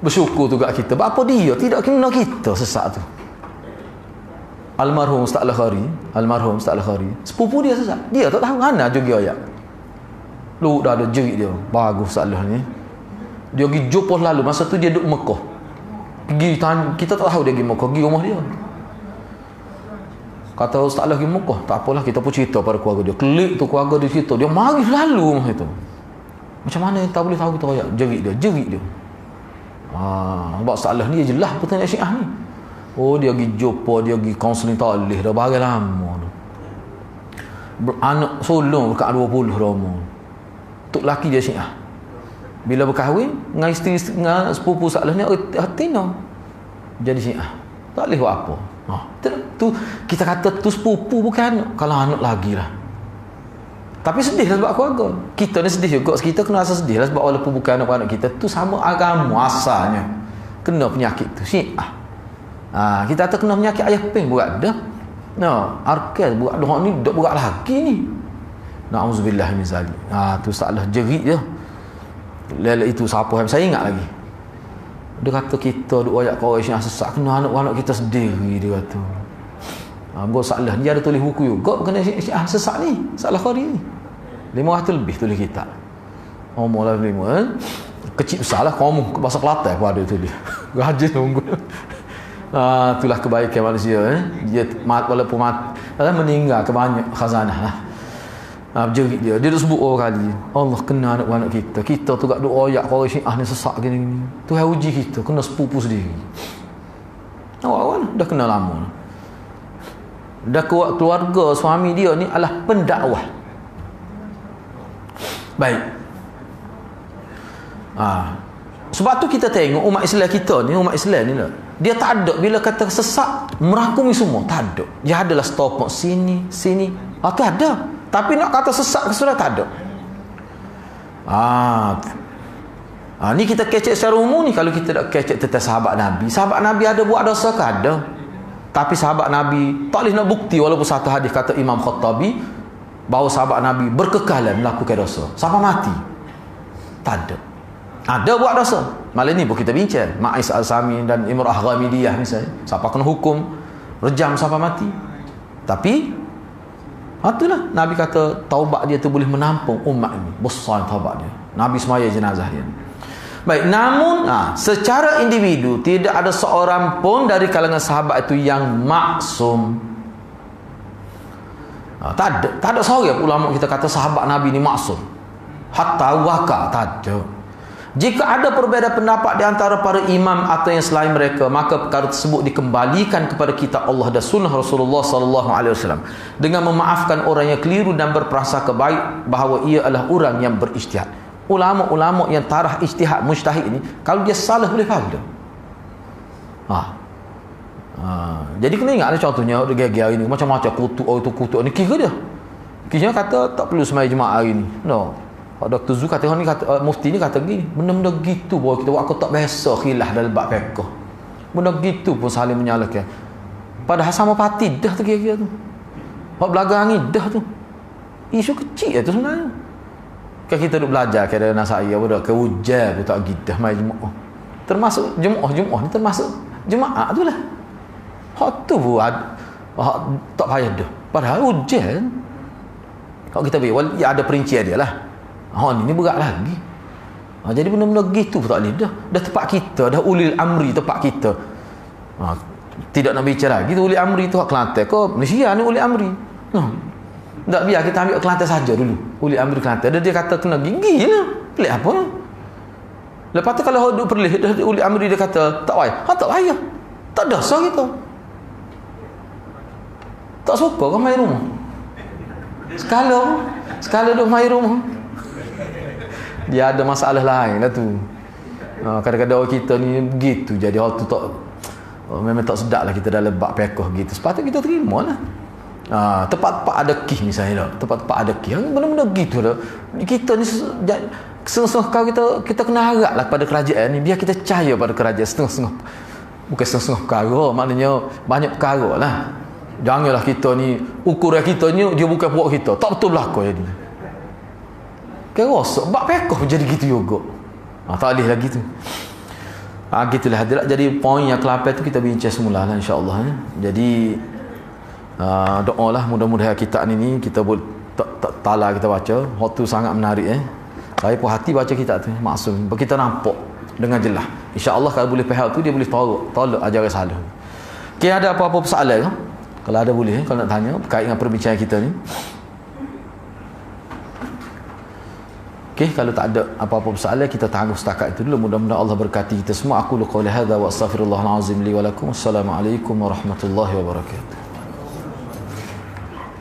bersyukur tu kat kita. Apa dia tidak kena kita sesak tu. Almarhum Ustaz Al-Khari, sepupu dia sesak. Dia tak tahu mana juga ayat. Lu dah ada jerit dia. Bagus Ustaz Al ni. Dia pergi jumpa lalu masa tu dia duduk Mekah. Pergi tanya, kita tak tahu dia pergi Mekah, pergi rumah dia. Kata Ustaz Allah pergi Mekah, tak apalah, kita pun cerita pada keluarga dia. Klik tu keluarga dia cerita, dia mari lalu rumah itu. Macam mana tak boleh tahu kita ayat? Jerit dia. Sebab Ustaz Allah ni jelas petanya Syiah ni. Oh, dia pergi jumpa, dia pergi kaunseling talih dah bagai lama tu. Anak sulung dekat 20 Roma. Tok laki dia Syiah. Bila berkahwin dengan isteri dengan sepupu Ustaz Allah ni Atina. Jadi Syiah. Tak boleh buat apa. Tu kita kata tu sepupu bukan anak. Kalau anak lagi lah. Tapi sedih lah sebab keluarga. Kita ni sedih juga. Kita kena rasa sedih lah sebab walaupun bukan anak kita tu sama agama asalnya. Kena penyakit tu Syiah. Kita kata kena penyakit ayah peng berat dah. Arkal berat dah ni dak berat lagi ni. Na'udzubillah min zalik. Tu Ustaz Allah jerit dia. Lala itu siapa yang saya ingat lagi. Dia kata kita duk ayat kau Syiah sesak kena anak-anak kita sendiri, dia kata. Gua Ustaz Allah dia ada tulis buku juga kena Syiah sesak ni, Ustaz Al-Khari ni. 500 lebih tulis kitab. Mula 5 kecil besarlah kamu bahasa Kelantan pun ada tulis. Rajin tunggu. Itulah kebaikan manusia. Dia walaupun meninggal ke banyak khazanah lah. Jerit dia duk sebut kali Allah kena anak-anak kita tu kat doa ayat kau Syiah ni sesak gini. Tuhan uji kita kena sepupu sendiri. Awak dah kena lama. Dah keluarga suami dia ni adalah pendakwah. Baik. Sebab tu kita tengok umat Islam kita ni, dia tak ada bila kata sesak merangkumi semua, tak ada. Dia adalah stop sini. Tu ada. Tapi nak kata sesak ke sudah tak ada. Ni kita kecek secara umum ni. Kalau kita nak kecek tentang sahabat Nabi ada buat dosa ke? Ada. Tapi sahabat Nabi tak boleh nak bukti walaupun satu hadis kata Imam Khattabi bahawa sahabat Nabi berkekalan melakukan dosa sampai mati. Tak ada. Ada buat dosa. Malam ni pun kita bincang Ma'is Al-Sami dan Imrah Ghamidiyah misalnya. Siapa kena hukum rejam sampai mati. Tapi itulah Nabi kata taubat dia tu boleh menampung umat ini. Besar taubat dia. Nabi semaya jenazah dia. Baik, namun secara individu tidak ada seorang pun dari kalangan sahabat itu yang maksum. Tak ada seorang ulama kita kata sahabat Nabi ni maksum. Hatta waka tak ada. Jika ada perbezaan pendapat di antara para imam atau yang selain mereka, maka perkara tersebut dikembalikan kepada kitab Allah dan sunnah Rasulullah sallallahu alaihi wasallam dengan memaafkan orang yang keliru dan berprasangka baik bahawa ia adalah orang yang berijtihad. Ulama-ulama yang tarah ijtihad mujtahid ini kalau dia salah boleh pada. Jadi kena ingatlah contohnya gegar ini macam-macam kutuk ni kira dia. Kira kata tak perlu sembahyang jemaah hari ni. No. Dr. Zu kata ni kata mufti ni kata gini, benda-benda gitu bahawa kita buat aku tak biasa khilaf dalam bab fiqh. Benda gitu pun saling menyalahkan. Padahal sama parti dah tu kira-kira tu. Bab belakang ni dah tu. Isu kecil tu sebenarnya. Kan kita duk belajar ke dalam saya pada ke hujan pun tak gidah mai jemaah. Termasuk jemaah ni termasuk jemaah tu lah. Hak tu buat tak payah dah. Padahal hujan. Kalau kita beri ada perincian dia lah. Ni berat lagi. Jadi benda-benda gitu tak boleh dah. Dah tempat kita, dah ulil amri tempat kita. Tidak nak bicara lagi tu ulil amri tu hak Kelantan ke Malaysia ni ulil amri. Tak biar kita ambil Kelantan saja dulu. Ulil amri Kelantan. Dia kata kena gigi lah. Pelik apa? Lepas tu kalau duduk perlih dah ulil amri dia kata tak payah. Tak payah. Tak dosa kita. Tak suka kan main rumah. Sekala duk main rumah. Dia ada masalah lain lah tu. Kadang-kadang orang kita ni begitu. Jadi hal tu tak memang tak sedap lah kita dalam bab pekoh gitu. Sepatutnya kita terima lah. Tempat-tempat ada kih misalnya tak. Tempat-tempat ada kih. Benda-benda gitu dah. Kita ni setengah-setengah kita kena harap lah pada kerajaan ni. Biar kita percaya pada kerajaan setengah-setengah. Bukan setengah-setengah perkara. Maknanya banyak perkara lah. Janganlah kita ni ukuran kita ni dia bukan puak kita. Tak betul berlaku jadi. Kira rosak. Bab pekoh jadi gitu juga. Tak boleh lagi tu. Gitulah hadirat. Jadi poin yang ke-8 tu kita bincang semula lah insya-Allah ya. Jadi doalah mudah-mudahan kita ni kita boleh tak tala kita baca. Waktu sangat menarik Saya pun hati baca kitab tu maksud kita nampak dengan jelas. Insya-Allah kalau boleh faham tu dia boleh tolak ajaran salah. Okey, ada apa-apa persoalan ke? Kalau ada boleh kalau nak tanya berkait dengan perbincangan kita ni. Okey, kalau tak ada apa-apa persoalan kita tangguh setakat itu dulu. Mudah-mudahan Allah berkati kita semua. Aku qouli hadza wa astaghfirullahal azim li wa lakum. Assalamualaikum warahmatullahi wabarakatuh.